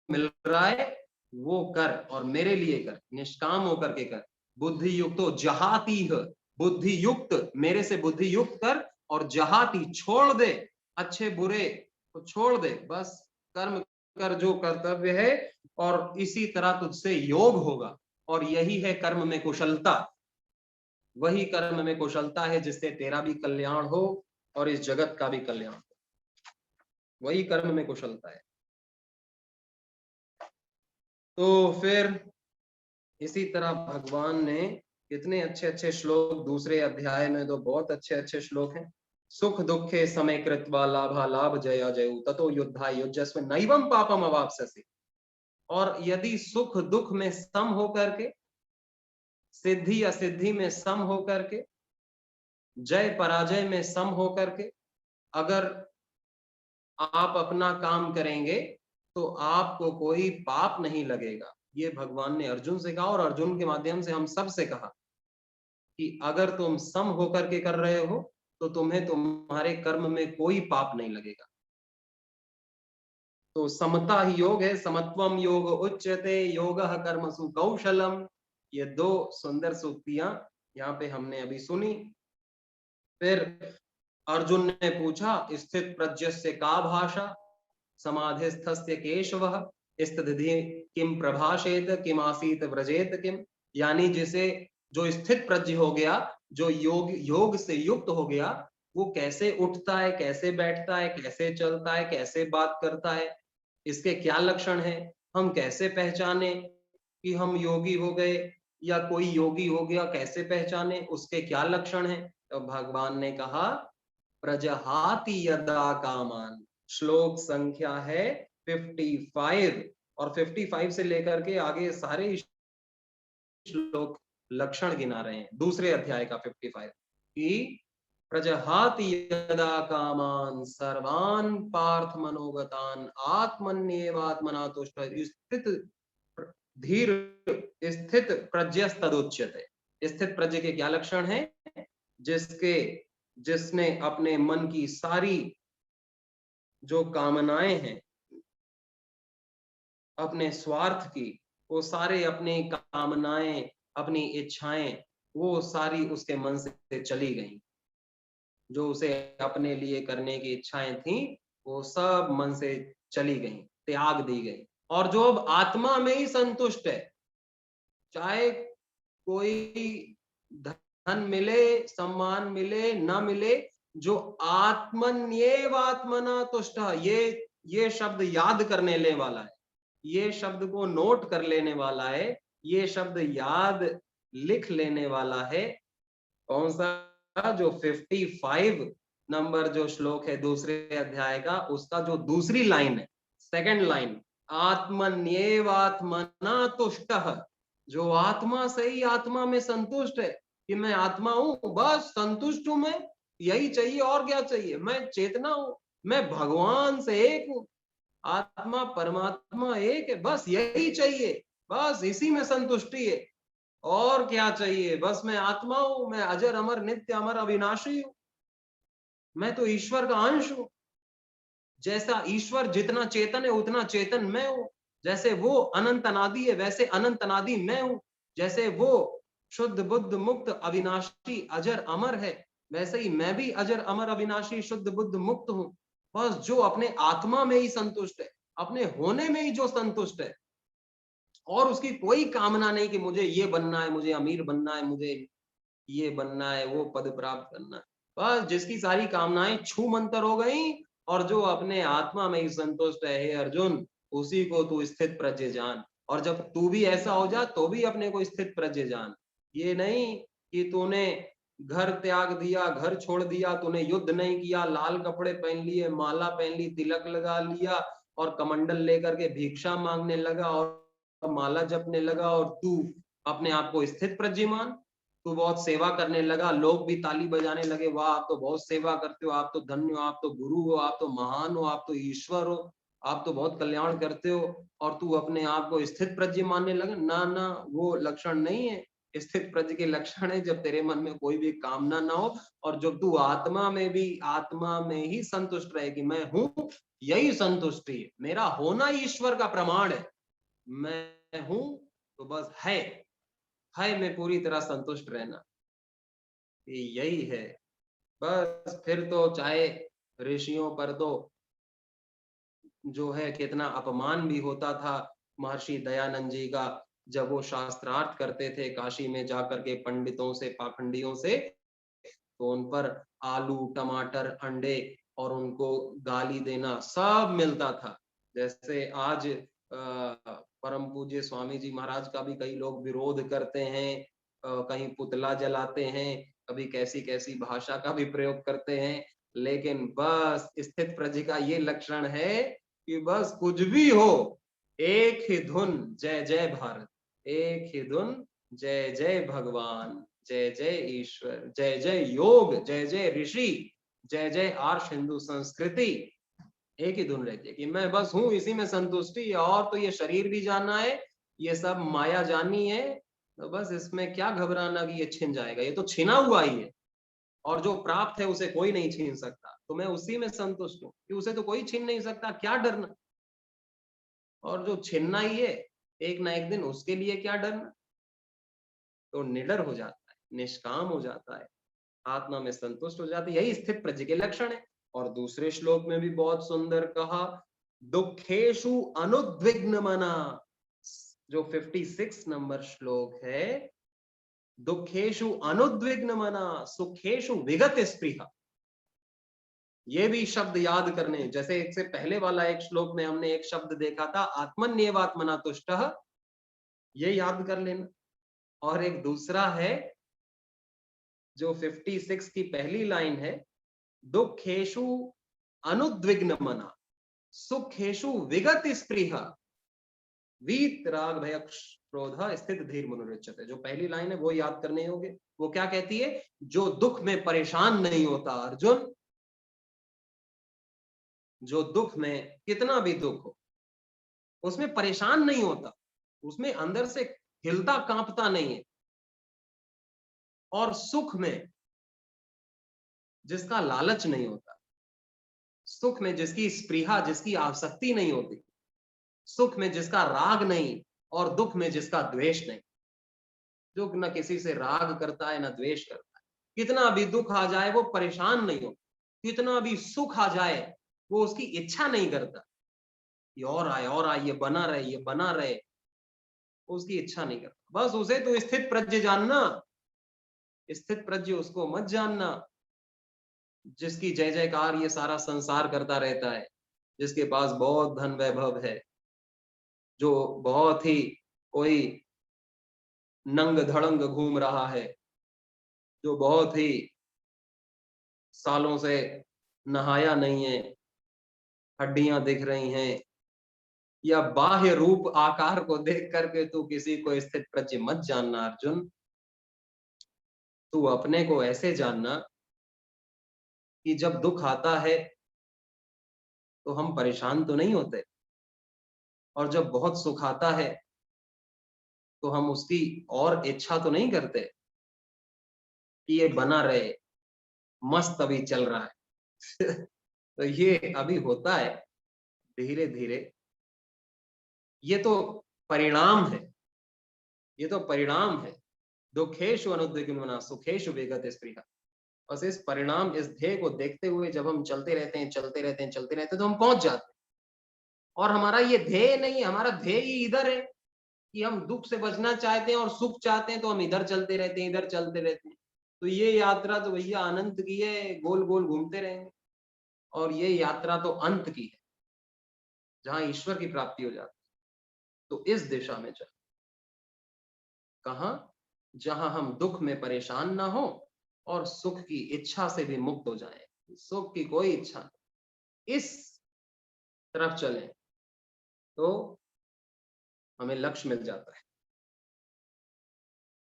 [SPEAKER 5] मिल रहा है वो कर और मेरे लिए कर, निष्काम होकर के कर। बुद्धि युक्त हो जहाती है, बुद्धि युक्त, मेरे से बुद्धि युक्त कर, और जहाती छोड़ दे, अच्छे बुरे तो छोड़ दे, बस कर्म कर जो कर्तव्य है, और इसी तरह तुझसे योग होगा। और यही है कर्म में कुशलता, वही कर्म में कुशलता है जिससे तेरा भी कल्याण हो और इस जगत का भी कल्याण हो। वही कर्म में कुशलता है। तो फिर इसी तरह भगवान ने कितने अच्छे अच्छे श्लोक, दूसरे अध्याय में तो बहुत अच्छे अच्छे श्लोक हैं। सुख दुखे समय कृत्वा लाभा लाभ जया जयु ततो युद्धा युजस्व नैवम पापम अवाप्स्यसि। और यदि सुख दुख में सम होकर के, सिद्धि असिद्धि में सम होकर के, जय पराजय में सम होकर के अगर आप अपना काम करेंगे तो आपको कोई पाप नहीं लगेगा। ये भगवान ने अर्जुन से कहा और अर्जुन के माध्यम से हम सब से कहा कि अगर तुम सम होकर के कर रहे हो तो तुम्हें तुम्हारे कर्म में कोई पाप नहीं लगेगा। तो समता ही योग है, समत्वम योग उच्यते योगः कर्मसु कौशलम। ये दो सुंदर सूक्तियां यहाँ पे हमने अभी सुनी। फिर अर्जुन ने पूछा स्थित प्रज्ञस्य का भाषा, समाधिस्थस्य केशवः, स्थितिधि किम प्रभाषेत किम आसीत व्रजेत किम। यानी जिसे जो स्थित प्रज्ञ हो गया, जो योग से युक्त हो गया, वो कैसे उठता है, कैसे बैठता है, कैसे चलता है, कैसे बात करता है, इसके क्या लक्षण है, हम कैसे पहचाने कि हम योगी हो गए या कोई योगी हो गया, कैसे पहचाने, उसके क्या लक्षण है। तो भगवान ने कहा प्रजहाति यदा कामान। श्लोक संख्या है 55 और 55 से लेकर के आगे सारे श्लोक लक्षण गिना रहे हैं दूसरे अध्याय का 55 कि प्रजहाति यदा कामान सर्वान पार्थ मनोगतान आत्मन्येवात्मना तुष्ट स्थित धीर स्थित प्रज्ञस्तदुच्यते। स्थित प्रज्ञ के क्या लक्षण है? जिसने अपने मन की सारी जो कामनाएं हैं अपने स्वार्थ की, वो सारे अपनी कामनाएं, अपनी इच्छाएं, वो सारी उसके मन से चली गई। जो उसे अपने लिए करने की इच्छाएं थी वो सब मन से चली गई, त्याग दी गई। और जो अब आत्मा में ही संतुष्ट है, चाहे कोई धन मिले, सम्मान मिले, ना मिले, जो आत्मन्येवात्मना तुष्ट, ये शब्द याद करने लेने वाला है, ये शब्द को नोट कर लेने वाला है, ये शब्द याद लिख लेने वाला है। कौन सा? जो 55 नंबर जो श्लोक है दूसरे अध्याय का, उसका जो दूसरी लाइन है, सेकंड लाइन, आत्मन्येवात्मना तुष्टः। जो आत्मा से ही आत्मा में संतुष्ट है कि मैं आत्मा हूं, बस संतुष्ट हूं मैं, यही चाहिए, और क्या चाहिए। मैं चेतना हूं, मैं भगवान से एक हूं, आत्मा परमात्मा एक है, बस यही चाहिए, बस इसी में संतुष्टि है। और क्या चाहिए? बस मैं आत्मा हूं, मैं अजर अमर नित्य अमर अविनाशी हूं, मैं तो ईश्वर का अंश हूं। जैसा ईश्वर जितना चेतन है उतना चेतन मैं हूं, जैसे वो अनंत अनादि है वैसे अनंत अनादि मैं हूं, जैसे वो शुद्ध बुद्ध मुक्त अविनाशी अजर अमर है वैसे ही मैं भी अजर अमर अविनाशी शुद्ध बुद्ध मुक्त हूं। बस जो अपने आत्मा में ही संतुष्ट है, अपने होने में ही जो संतुष्ट है, और उसकी कोई कामना नहीं कि मुझे ये बनना है, मुझे अमीर बनना है, मुझे ये बनना है, वो पद प्राप्त करना है, बस जिसकी सारी कामनाएं छू मंतर हो गई और जो अपने आत्मा में ही संतुष्ट है, हे अर्जुन, उसी को तू स्थित प्रज्ञ जान। और जब तू भी ऐसा हो जा तो भी अपने को स्थित प्रज्ञ जान। ये नहीं कि तूने घर त्याग दिया, घर छोड़ दिया, तूने युद्ध नहीं किया, लाल कपड़े पहन लिए, माला पहन ली, तिलक लगा लिया और कमंडल लेकर के भिक्षा मांगने लगा और माला जपने लगा और तू अपने आप को स्थित प्रज्ञ मान। तू बहुत सेवा करने लगा, लोग भी ताली बजाने लगे, वाह आप तो बहुत सेवा करते हो, आप तो धन्य हो, आप तो गुरु हो, आप तो महान हो, आप तो ईश्वर हो, आप तो बहुत कल्याण करते हो, और तू अपने आप को स्थित प्रज्ञ मानने लगा। ना ना, वो लक्षण नहीं है। स्थित प्रज्ञ के लक्षण है जब तेरे मन में कोई भी कामना ना हो और जब तू आत्मा में ही संतुष्ट रहे कि मैं हूं, यही संतुष्टि है। मेरा होना ईश्वर का प्रमाण है, मैं हूं तो बस है में पूरी तरह संतुष्ट रहना, यही है। बस फिर तो चाहे ऋषियों पर तो जो है कितना अपमान भी होता था महर्षि दयानंद जी का, जब वो शास्त्रार्थ करते थे काशी में जाकर के पंडितों से, पाखंडियों से, तो उन पर आलू टमाटर अंडे और उनको गाली देना सब मिलता था। जैसे आज परम पूज्य स्वामी जी महाराज का भी कई लोग विरोध करते हैं, कहीं पुतला जलाते हैं, कभी कैसी कैसी भाषा का भी प्रयोग करते हैं, लेकिन बस स्थित प्रज्ञ का ये लक्षण है कि बस कुछ भी हो, एक ही धुन जय जय भारत, एक ही धुन जय जय भगवान, जय जय ईश्वर, जय जय योग, जय जय ऋषि, जय जय आर्ष हिंदू संस्कृति। एक ही धुन रहती है कि मैं बस हूं, इसी में संतुष्टि। और तो ये शरीर भी जाना है, ये सब माया जानी है, तो बस इसमें क्या घबराना कि ये छिन जाएगा, ये तो छिना हुआ ही है और जो प्राप्त है उसे कोई नहीं छीन सकता, तो मैं उसी में संतुष्ट हूँ कि उसे तो कोई छीन नहीं सकता, क्या डरना। और जो छीनना ही है एक ना एक दिन, उसके लिए क्या डरना। तो निडर हो जाता है, निष्काम हो जाता है, आत्मा में संतुष्ट हो जाता है, यही स्थित प्रज्ञ के लक्षण है। और दूसरे श्लोक में भी बहुत सुंदर कहा, दुखेशु अनुद्विग्न मना, जो 56 नंबर श्लोक है, दुखेशु अनुद्विग्न मना सुखेशु विगत स्पृहा। ये भी शब्द याद करने, जैसे एक से पहले वाला एक श्लोक में हमने एक शब्द देखा था आत्मन्येवात्मना तुष्टः, ये याद कर लेना। और एक दूसरा है जो 56 की पहली लाइन है, दुखेशु अनुद्विग्न मना सुखेशु विगत स्पृहा वीत राग भय क्रोध स्थित धीर मनोरचते। जो पहली लाइन है वो याद करने होंगे। वो क्या कहती है, जो दुख में परेशान नहीं होता अर्जुन, जो दुख में कितना भी दुख हो उसमें परेशान नहीं होता, उसमें अंदर से हिलता कांपता नहीं है, और सुख में जिसका लालच नहीं होता, सुख में जिसकी स्पृहा, जिसकी आसक्ति नहीं होती, सुख में जिसका राग नहीं और दुख में जिसका द्वेष नहीं, जो न किसी से राग करता है न द्वेष करता है, कितना भी दुख आ जाए वो परेशान नहीं होता, कितना भी सुख आ जाए वो उसकी इच्छा नहीं करता, ये और आए, ये बना रहे, ये बना रहे, उसकी इच्छा नहीं करता। बस उसे तो स्थित प्रज्ञ जानना, स्थित प्रज्ञ उसको मत जानना जिसकी जय जयकार ये सारा संसार करता रहता है, जिसके पास बहुत धन वैभव है, जो बहुत ही कोई नंग धड़ंग घूम रहा है, जो बहुत ही सालों से नहाया नहीं है, हड्डियां दिख रही हैं, या बाह्य रूप आकार को देख करके तू किसी को स्थित प्रज्ञ मत जानना अर्जुन। तू अपने को ऐसे जानना कि जब दुख आता है तो हम परेशान तो नहीं होते, और जब बहुत सुख आता है तो हम उसकी और इच्छा तो नहीं करते कि ये बना रहे, मस्त अभी चल रहा है तो ये अभी होता है धीरे धीरे। ये तो परिणाम है, ये तो परिणाम है। दुखेशु अनुद्विग्नमनः सुखेशु विगत स्पृहा। बस इस परिणाम, इस ध्येय को देखते हुए जब हम चलते रहते हैं, चलते रहते हैं, चलते रहते हैं, तो हम पहुंच जाते हैं। और हमारा ये ध्येय नहीं है, हमारा ध्येय ही इधर है कि हम दुख से बचना चाहते हैं और सुख चाहते हैं, तो हम इधर चलते रहते हैं, इधर चलते रहते हैं। तो ये यात्रा तो भैया अनंत की है, गोल गोल घूमते रहेंगे। और ये यात्रा तो अंत की है, जहां ईश्वर की प्राप्ति हो जाती है। तो इस दिशा में चल, कहां? जहां हम दुख में परेशान ना हो और सुख की इच्छा से भी मुक्त हो जाएं। सुख की कोई इच्छा नहीं, इस तरफ चलें तो हमें लक्ष्य मिल जाता है।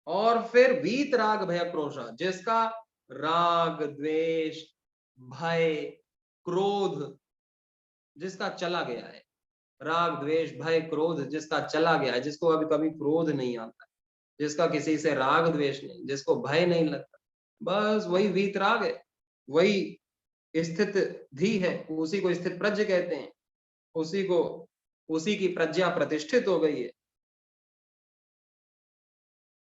[SPEAKER 5] और फिर वीत राग भय क्रोधा, जिसका राग द्वेष भय क्रोध जिसका चला गया है, राग द्वेष भय क्रोध जिसका चला गया है, जिसको अभी कभी क्रोध नहीं आता, जिसका किसी से राग द्वेष नहीं, जिसको भय नहीं लगता, बस वही वीतराग है, वही स्थित धी है, उसी को स्थित प्रज्ञ कहते हैं, उसी की प्रज्ञा प्रतिष्ठित हो गई है।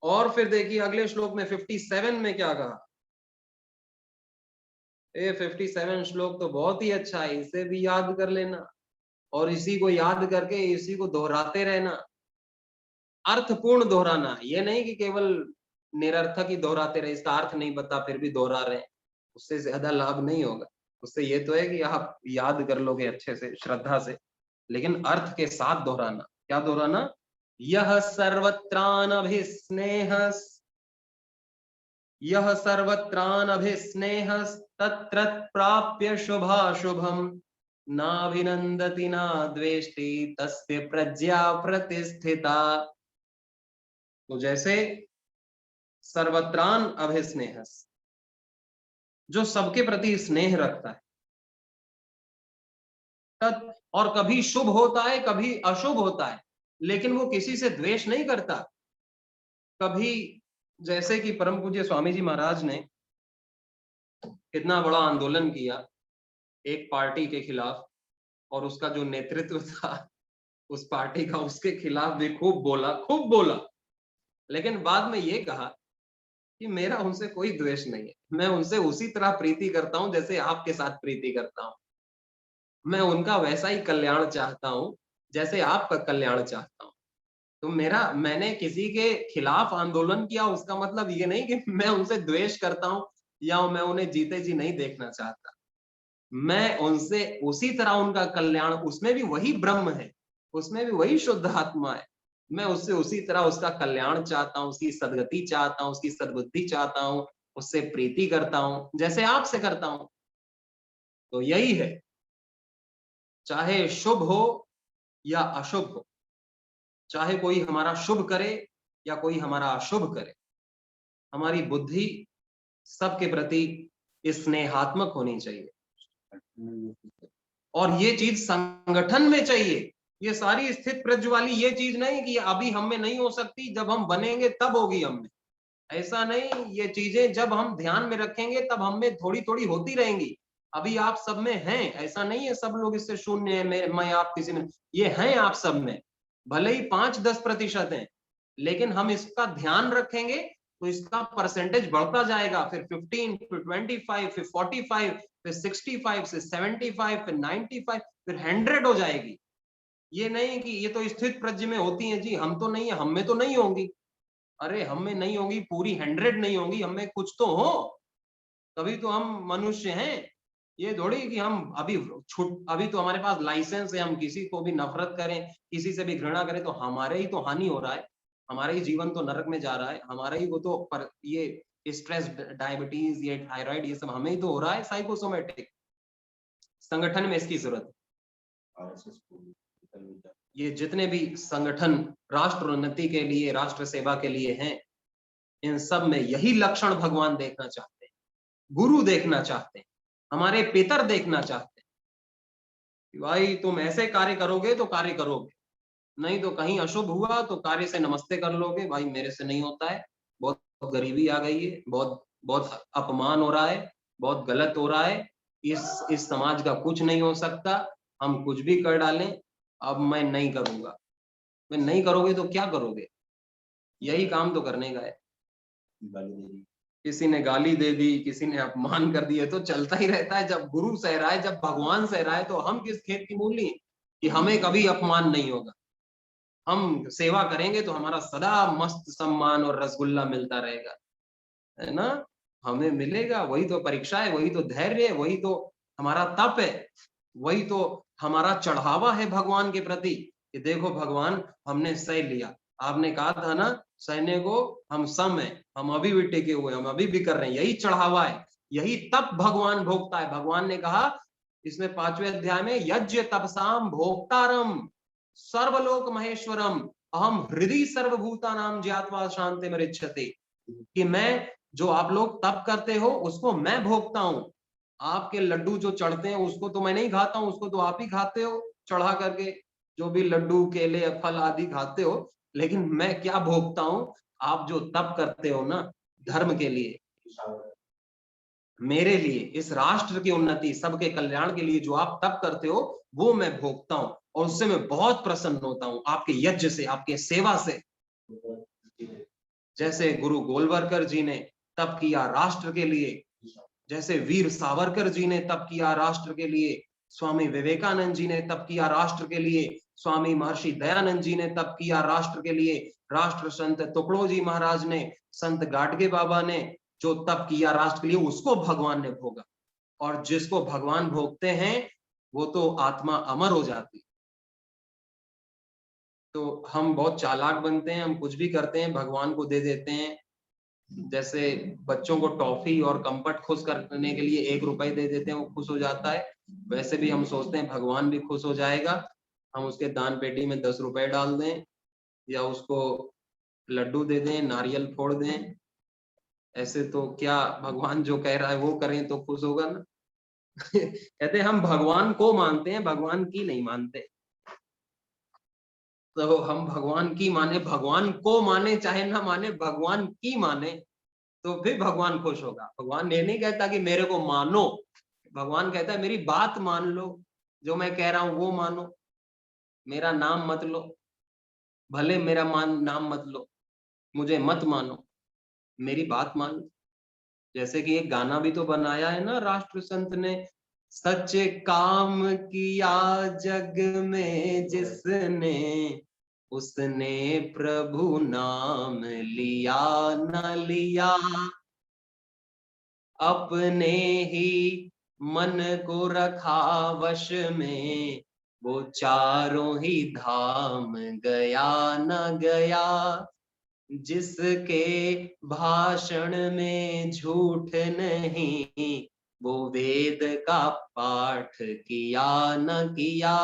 [SPEAKER 5] और फिर देखिए अगले श्लोक में 57 में क्या कहा। ये 57 श्लोक तो बहुत ही अच्छा है, इसे भी याद कर लेना और इसी को याद करके इसी को दोहराते रहना। अर्थपूर्ण दोहराना, ये नहीं कि केवल निरर्थक ही दोहराते रहे, इसका अर्थ नहीं पता फिर भी दोहरा रहे, उससे ज्यादा लाभ नहीं होगा। उससे ये तो है कि आप याद कर लोगे अच्छे से, श्रद्धा से, लेकिन अर्थ के साथ दोहराना। क्या दोहराना? यह सर्वत्रानभिस्नेहस्, यह सर्वत्रानभिस्नेहस् तत्र प्राप्य शुभाशुभम् नाभिनन्दति न द्वेष्टि तस्य प्रज्ञा प्रतिष्ठिता। तो जैसे सर्वत्रान अभिस्नेहस्, जो सबके प्रति स्नेह रखता है, और कभी शुभ होता है कभी अशुभ होता है, लेकिन वो किसी से द्वेष नहीं करता। कभी जैसे कि परम पूज्य स्वामी जी महाराज ने कितना बड़ा आंदोलन किया एक पार्टी के खिलाफ, और उसका जो नेतृत्व था उस पार्टी का, उसके खिलाफ भी खूब बोला, लेकिन बाद में ये कहा कि मेरा उनसे कोई द्वेष नहीं है, मैं उनसे उसी तरह प्रीति करता हूं जैसे आपके साथ प्रीति करता हूं, मैं उनका वैसा ही कल्याण चाहता हूं जैसे आपका कल्याण चाहता हूं। तो मैंने किसी के खिलाफ आंदोलन किया, उसका मतलब ये नहीं कि मैं उनसे द्वेष करता हूं या मैं उन्हें जीते जी नहीं देखना चाहता। मैं उनसे उसी तरह उनका कल्याण, उसमें भी वही ब्रह्म है, उसमें भी वही शुद्ध आत्मा है, मैं उससे उसी तरह उसका कल्याण चाहता हूं, उसकी सद्गति चाहता हूं, उसकी सद्बुद्धि चाहता हूं, उससे प्रीति करता हूं जैसे आपसे करता हूं। तो यही है, चाहे शुभ हो या अशुभ हो, चाहे कोई हमारा शुभ करे या कोई हमारा अशुभ करे, हमारी बुद्धि सबके प्रति स्नेहात्मक होनी चाहिए। और ये चीज संगठन में चाहिए, ये सारी स्थित प्रज्ञ वाली ये चीज नहीं कि अभी हम में नहीं हो सकती, जब हम बनेंगे तब होगी हम में, ऐसा नहीं। ये चीजें जब हम ध्यान में रखेंगे तब हम में थोड़ी थोड़ी होती रहेंगी। अभी आप सब में हैं, ऐसा नहीं है सब लोग इससे शून्य है, मैं आप किसी में, ये हैं आप सब में, भले ही 5-10% है, लेकिन हम इसका ध्यान रखेंगे तो इसका परसेंटेज बढ़ता जाएगा, फिर 15, फिर 25, फिर 45, फिर 65 से 75, फिर 95, फिर 100 हो जाएगी। ये नहीं कि ये तो स्थित प्रज्ञ में होती है जी, हम तो नहीं है, हम में तो नहीं होंगी। अरे हम में नहीं होगी, पूरी 100 नहीं होंगी, हम में कुछ तो हो, तभी तो हम मनुष्य हैं। ये थोड़ी कि हम अभी तो हमारे पास लाइसेंस है, हम किसी को भी नफरत करें, किसी से भी घृणा करें तो हमारे ही तो हानि हो रहा है, हमारा ही जीवन तो नरक में जा रहा है, हमारा ही वो तो ये स्ट्रेस, डायबिटीज, ये थायराइड, ये सब हमें ही तो हो रहा है, साइकोसोमेटिक। संगठन में इसकी जरूरत है। ये जितने भी संगठन राष्ट्र उन्नति के लिए, राष्ट्र सेवा के लिए हैं, इन सब में यही लक्षण भगवान देखना चाहते हैं, गुरु देखना चाहते हैं, हमारे पितर देखना चाहते हैं कि भाई तुम ऐसे कार्य करोगे तो कार्य करोगे, नहीं तो कहीं अशुभ हुआ तो कार्य से नमस्ते कर लोगे, भाई मेरे से नहीं होता है, बहुत गरीबी आ गई है, बहुत अपमान हो रहा है, बहुत गलत हो रहा है, इस समाज का कुछ नहीं हो सकता, हम कुछ भी कर डालें, अब मैं नहीं करूंगा। मैं नहीं करोगे तो क्या करोगे? यही काम तो करने का है। किसी ने गाली दे दी, किसी ने अपमान कर दिया, तो चलता ही रहता है। जब गुरु सह रहा है, जब भगवान सह रहा है, तो हम किस खेत की मूली हैं कि हमें कभी अपमान नहीं होगा। हम सेवा करेंगे तो हमारा सदा मस्त सम्मान और रसगुल्ला मिलता रहेगा, है ना? हमें मिलेगा, वही तो परीक्षा है, वही तो धैर्य है, वही तो हमारा तप है, वही तो हमारा चढ़ावा है भगवान के प्रति कि देखो भगवान, हमने सह लिया। आपने कहा था ना, सहने को हम सम है, हम अभी भी टिके हुए, हम अभी भी कर रहे हैं। यही चढ़ावा है, यही तप भगवान भोगता है। भगवान ने कहा इसमें 5वें अध्याय में, यज्ञ तपसाम भोक्तारम सर्वलोक महेश्वरम अहम हृदय सर्वभूतानाम ज्ञात्वा शांति मरिच्छते, कि मैं, जो आप लोग तप करते हो उसको मैं भोगता हूं। आपके लड्डू जो चढ़ते हैं उसको तो मैं नहीं खाता हूं, उसको तो आप ही खाते हो चढ़ा करके, जो भी लड्डू केले फल आदि खाते हो। लेकिन मैं क्या भोगता हूं? आप जो तप करते हो ना धर्म के लिए, मेरे लिए, इस राष्ट्र की उन्नति, सबके कल्याण के लिए जो आप तप करते हो, वो मैं भोगता हूं और उससे मैं बहुत प्रसन्न होता हूं, आपके यज्ञ से, आपके सेवा से। जैसे गुरु गोलवलकर जी ने तप किया राष्ट्र के लिए, जैसे वीर सावरकर जी ने तप किया राष्ट्र के लिए, स्वामी विवेकानंद जी ने तप किया राष्ट्र के लिए, स्वामी महर्षि दयानंद जी ने तप किया राष्ट्र के लिए, राष्ट्र संत तुकडोजी महाराज ने, संत गाडगे बाबा ने जो तप किया राष्ट्र के लिए, उसको भगवान ने भोगा। और जिसको भगवान भोगते हैं वो तो आत्मा अमर हो जाती। तो हम बहुत चालाक बनते हैं, हम कुछ भी करते हैं भगवान को दे देते हैं। जैसे बच्चों को टॉफी और कंफर्ट खुश करने के लिए 1 रुपए दे देते हैं, वो खुश हो जाता है। वैसे भी हम सोचते हैं भगवान भी खुश हो जाएगा, हम उसके दान पेटी में 10 रुपए डाल दें या उसको लड्डू दे दें, नारियल फोड़ दें। ऐसे तो क्या भगवान जो कह रहा है वो करें तो खुश होगा ना। कहते हैं हम भगवान को मानते हैं, भगवान की नहीं मानते। तो हम भगवान की माने, भगवान को माने चाहे ना माने, भगवान की माने तो फिर भगवान खुश होगा। भगवान ये नहीं कहता कि मेरे को मानो, भगवान कहता है मेरी बात मान लो, जो मैं कह रहा हूं वो मानो, मेरा नाम मत लो, भले मेरा नाम मत लो, मुझे मत मानो, मेरी बात मान लो। जैसे कि एक गाना भी तो बनाया है ना राष्ट्र संत ने, सच्चे काम किया जग में जिसने, उसने प्रभु नाम लिया न लिया, अपने ही मन को रखा वश में, वो चारों ही धाम गया न गया, जिसके भाषण में झूठ नहीं, वो वेद का पाठ किया न किया,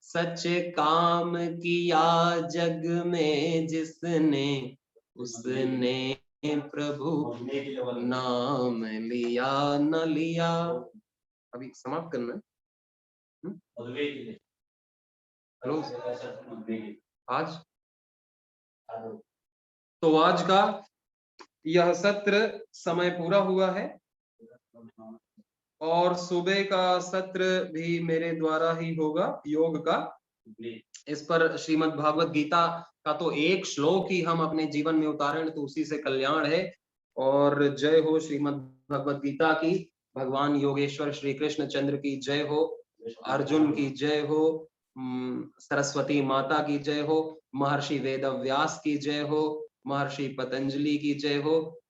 [SPEAKER 5] सच काम किया जग में जिसने, उसने प्रभु नाम लिया न लिया। अभी समाप्त करना है। हेलो, आज तो आज का यह सत्र समय पूरा हुआ है और सुबह का सत्र भी मेरे द्वारा ही होगा योग का। इस पर श्रीमद् भागवत गीता का तो एक श्लोक ही हम अपने जीवन में उतारें तो उसी से कल्याण है। और जय हो श्रीमद् भगवत गीता की, भगवान योगेश्वर श्री कृष्ण चंद्र की जय हो, अर्जुन की जय हो, सरस्वती माता की जय हो, महर्षि वेदव्यास की जय हो, महर्षि पतंजलि की जय हो,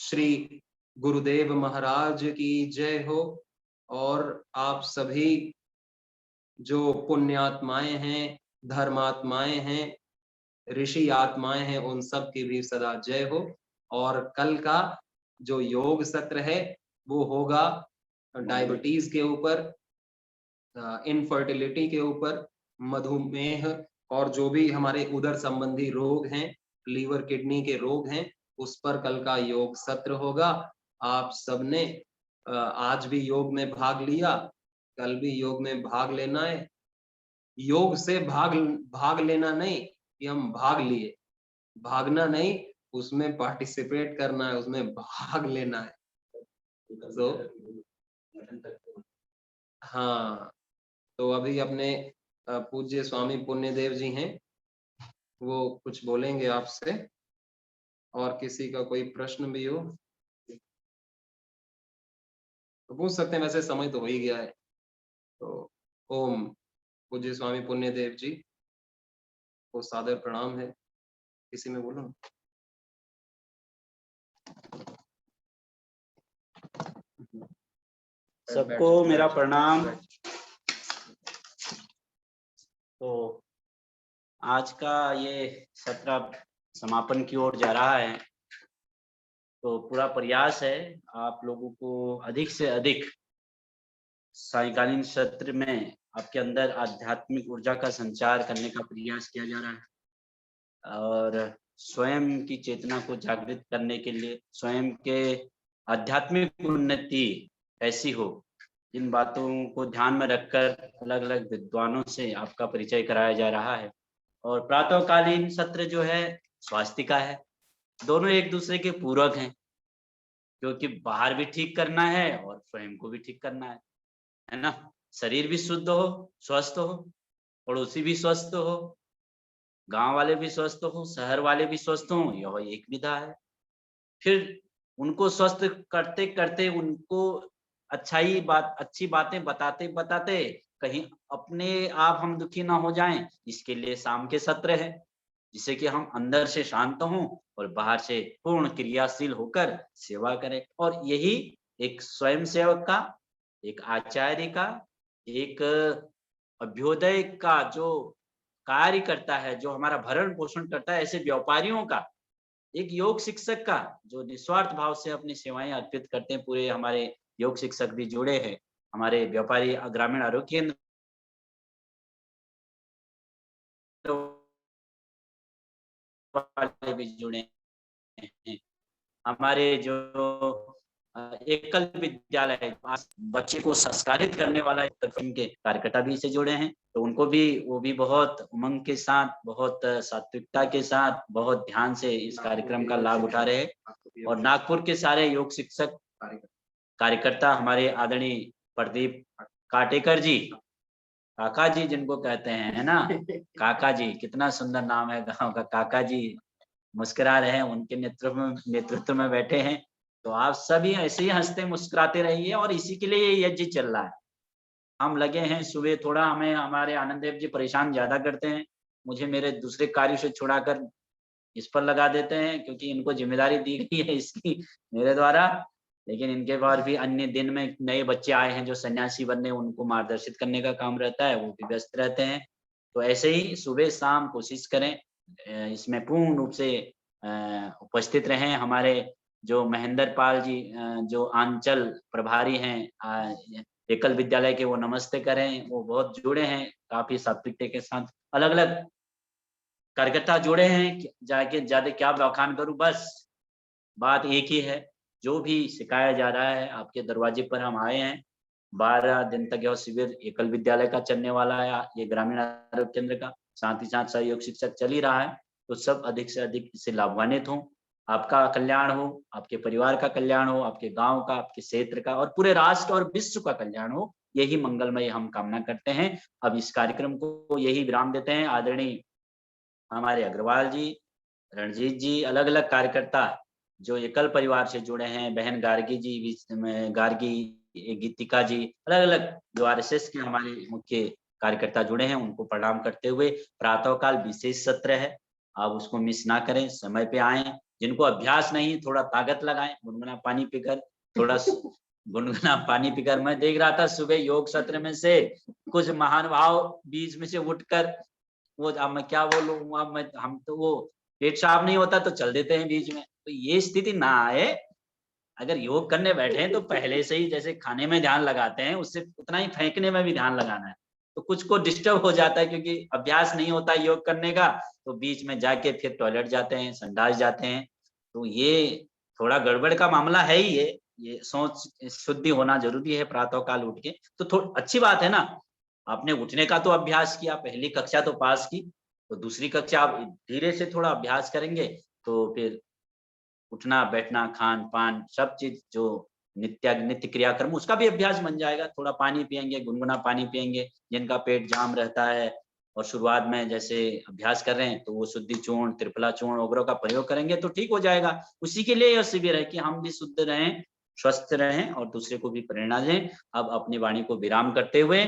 [SPEAKER 5] श्री गुरुदेव महाराज की जय हो। और आप सभी जो पुण्यात्माएं हैं, धर्मात्माएं हैं, ऋषि आत्माएं हैं, उन सब की भी सदा जय हो। और कल का जो योग सत्र है वो होगा डायबिटीज के ऊपर, इनफर्टिलिटी के ऊपर, मधुमेह और जो भी हमारे उदर संबंधी रोग हैं, लीवर किडनी के रोग हैं, उस पर कल का योग सत्र होगा। आप सबने आज भी योग में भाग लिया, कल भी योग में भाग लेना है। योग से भाग लेना नहीं कि हम भाग लिए, भागना नहीं, उसमें पार्टिसिपेट करना है, उसमें भाग लेना है। तो हाँ, तो अभी अपने पूज्य स्वामी पुण्यदेव जी हैं, वो कुछ बोलेंगे आपसे। और किसी का कोई प्रश्न भी हो तो पूछ सकते हैं, वैसे समय तो हो ही गया है। तो ओम पूज्य स्वामी पुण्यदेव जी को सादर प्रणाम है। किसी में बोलो ना।
[SPEAKER 2] सबको मेरा प्रणाम। तो आज का ये सत्र समापन की ओर जा रहा है, तो पूरा प्रयास है आप लोगों को अधिक से अधिक सायंकालीन सत्र में आपके अंदर आध्यात्मिक ऊर्जा का संचार करने का प्रयास किया जा रहा है और स्वयं की चेतना को जागृत करने के लिए, स्वयं के आध्यात्मिक उन्नति कैसी हो, इन बातों को ध्यान में रखकर अलग अलग विद्वानों से आपका परिचय कराया जा रहा है। और प्रातःकालीन सत्र जो है स्वास्थ्य का है, दोनों एक दूसरे के पूरक हैं, क्योंकि बाहर भी ठीक करना है और स्वयं को भी ठीक करना है ना। शरीर भी शुद्ध हो, स्वस्थ हो, पड़ोसी भी स्वस्थ हो, गांव वाले भी स्वस्थ हो, शहर वाले भी स्वस्थ हो, यह एक विधा है। फिर उनको स्वस्थ करते करते उनको अच्छी बातें बताते बताते कहीं अपने आप हम दुखी ना हो जाएं, इसके लिए शाम के सत्र है, जिससे कि हम अंदर से शांत हों और बाहर से पूर्ण क्रियाशील होकर सेवा करें। और यही एक स्वयं सेवक का, एक आचार्य का, एक अभ्युदय का जो कार्य करता है, जो हमारा भरण पोषण करता है, ऐसे व्यापारियों का, एक योग शिक्षक का जो निस्वार्थ भाव से अपनी सेवाएं अर्पित करते हैं। पूरे हमारे योग शिक्षक भी जुड़े हैं, हमारे व्यापारी ग्रामीण आरोग्य केंद्र वाले भी जुड़े हैं, हमारे जो एकल विद्यालय बच्चे को संस्कारित करने वाला के कार्यकर्ता भी इसे जुड़े हैं। तो उनको भी, वो भी बहुत उमंग के साथ, बहुत सात्विकता के साथ, बहुत ध्यान से इस कार्यक्रम का लाभ उठा रहे हैं। और नागपुर के सारे योग शिक्षक कार्यकर्ता, हमारे आदरणीय प्रदीप काटेकर जी, काका जी जिनको कहते हैं, है ना, काका जी, कितना सुंदर नाम है गांव का, काका जी मुस्कुरा रहे हैं, उनके नेतृत्व में बैठे हैं। तो आप सभी ऐसे ही हंसते मुस्कुराते रहिए, और इसी के लिए ये यज्ञ चल रहा है। हम लगे हैं सुबह, थोड़ा हमें हमारे आनंद देव जी परेशान ज्यादा करते हैं, मुझे मेरे दूसरे कार्य से छुड़ाकर इस पर लगा देते हैं, क्योंकि इनको जिम्मेदारी दी गई है इसकी मेरे द्वारा। लेकिन इनके बाद भी अन्य दिन में नए बच्चे आए हैं जो सन्यासी बनने, उनको मार्गदर्शित करने का काम रहता है, वो भी व्यस्त रहते हैं। तो ऐसे ही सुबह शाम कोशिश करें, इसमें पूर्ण रूप से उपस्थित रहें। हमारे जो महेंद्र पाल जी जो आंचल प्रभारी हैं एकल विद्यालय के, वो नमस्ते करें, वो बहुत जुड़े हैं काफी सात्विकता के साथ। अलग अलग कार्यकर्ता जुड़े हैं, जाके ज्यादा क्या बखान करूं, बस बात एक ही है, जो भी सिखाया जा रहा है आपके दरवाजे पर हम आए हैं। 12 दिन तक यह शिविर एकल विद्यालय का चलने वाला है, ये ग्रामीण आरोग्य केंद्र का, साथ ही साथ सहयोग शिक्षक चल ही रहा है। तो सब अधिक से अधिक इससे लाभान्वित हों, आपका कल्याण हो, आपके परिवार का कल्याण हो, आपके गांव का, आपके क्षेत्र का, और पूरे राष्ट्र और विश्व का कल्याण हो, यही मंगलमय हम कामना करते हैं। अब इस कार्यक्रम को यही विराम देते हैं। आदरणीय हमारे अग्रवाल जी, रणजीत जी, अलग अलग कार्यकर्ता जो एकल परिवार से जुड़े हैं, बहन गार्गी जी, गार्गी गीतिका जी, अलग अलग जो आरएसएस के हमारे मुख्य कार्यकर्ता जुड़े हैं, उनको प्रणाम करते हुए प्रातःकाल विशेष सत्र है, आप उसको मिस ना करें, समय पे आए। जिनको अभ्यास नहीं, थोड़ा ताकत लगाएं, गुनगुना पानी पीकर, थोड़ा गुनगुना पानी पीकर। मैं देख रहा था सुबह योग सत्र में से कुछ महानुभाव बीच में से उठकर, वो अब मैं क्या बोलूं, अब हम तो वो पेट साफ नहीं होता तो चल देते हैं बीच में। तो ये स्थिति ना आए, अगर योग करने बैठे हैं तो पहले से ही जैसे खाने में ध्यान लगाते हैं, उससे उतना ही फेंकने में भी ध्यान लगाना है। तो कुछ को डिस्टर्ब हो जाता है, क्योंकि अभ्यास नहीं होता योग करने का, तो बीच में जाके फिर टॉयलेट जाते हैं, संडास जाते हैं। तो ये थोड़ा गड़बड़ का मामला है ही, ये सोच शुद्धि होना जरूरी है प्रातःकाल उठ के। तो थोड़ी अच्छी बात है ना, आपने उठने का तो अभ्यास किया, पहली कक्षा तो पास की, तो दूसरी कक्षा आप धीरे से थोड़ा अभ्यास करेंगे, तो फिर उठना बैठना खान पान सब चीज जो नित्य क्रियाक्रम, उसका भी अभ्यास बन जाएगा। थोड़ा पानी पियेंगे, गुनगुना पानी पियेंगे, जिनका पेट जाम रहता है और शुरुआत में जैसे अभ्यास कर रहे हैं तो वो शुद्धि चूर्ण, त्रिफला चूर्ण वगैरह का प्रयोग करेंगे तो ठीक हो जाएगा। उसी के लिए यह शिविर है कि हम भी शुद्ध रहें, स्वस्थ रहें और दूसरे को भी प्रेरणा दें। अब अपनी वाणी को विराम करते हुए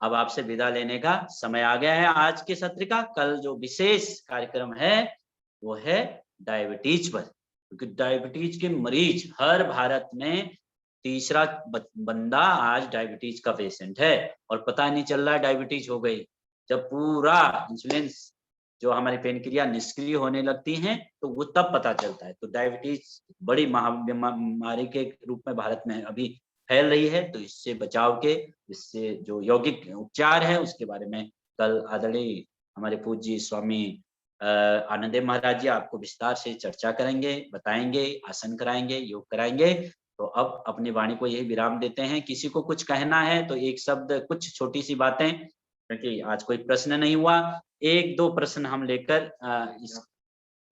[SPEAKER 2] अब आपसे विदा लेने का समय आ गया है। आज के सत्र का कल जो विशेष कार्यक्रम है वो है डायबिटीज पर, क्योंकि डायबिटीज के मरीज हर भारत में तीसरा बंदा आज डायबिटीज का पेशेंट है और पता नहीं चल रहा है डायबिटीज हो गई। जब पूरा इंसुलिन जो हमारी पेनक्रिया निष्क्रिय होने लगती हैं तो वो तब पता चलता है। तो डायबिटीज बड़ी महामारी के रूप में भारत में अभी फैल रही है, तो इससे बचाव के, इससे जो यौगिक उपचार है उसके बारे में कल आदरणीय हमारे पूज्य स्वामी आनंददेव महाराज जी आपको विस्तार से चर्चा करेंगे, बताएंगे, आसन कराएंगे, योग कराएंगे। तो अब अपनी वाणी को यही विराम देते हैं। किसी को कुछ कहना है तो एक शब्द, कुछ छोटी सी बातें, क्योंकि आज कोई प्रश्न नहीं हुआ, एक दो प्रश्न हम लेकर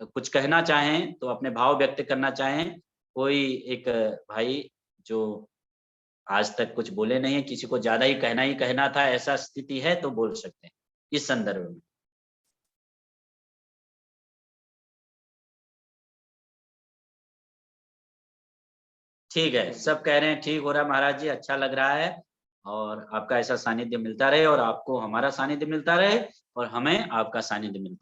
[SPEAKER 2] कुछ कहना चाहें तो अपने भाव व्यक्त करना चाहें। कोई एक भाई जो आज तक कुछ बोले नहीं है, किसी को ज्यादा ही कहना था, ऐसा स्थिति है तो बोल सकते हैं इस संदर्भ में। ठीक है, सब कह रहे हैं ठीक हो रहा है महाराज जी, अच्छा लग रहा है और आपका ऐसा सानिध्य मिलता रहे और आपको हमारा सानिध्य मिलता रहे और हमें आपका सानिध्य मिलता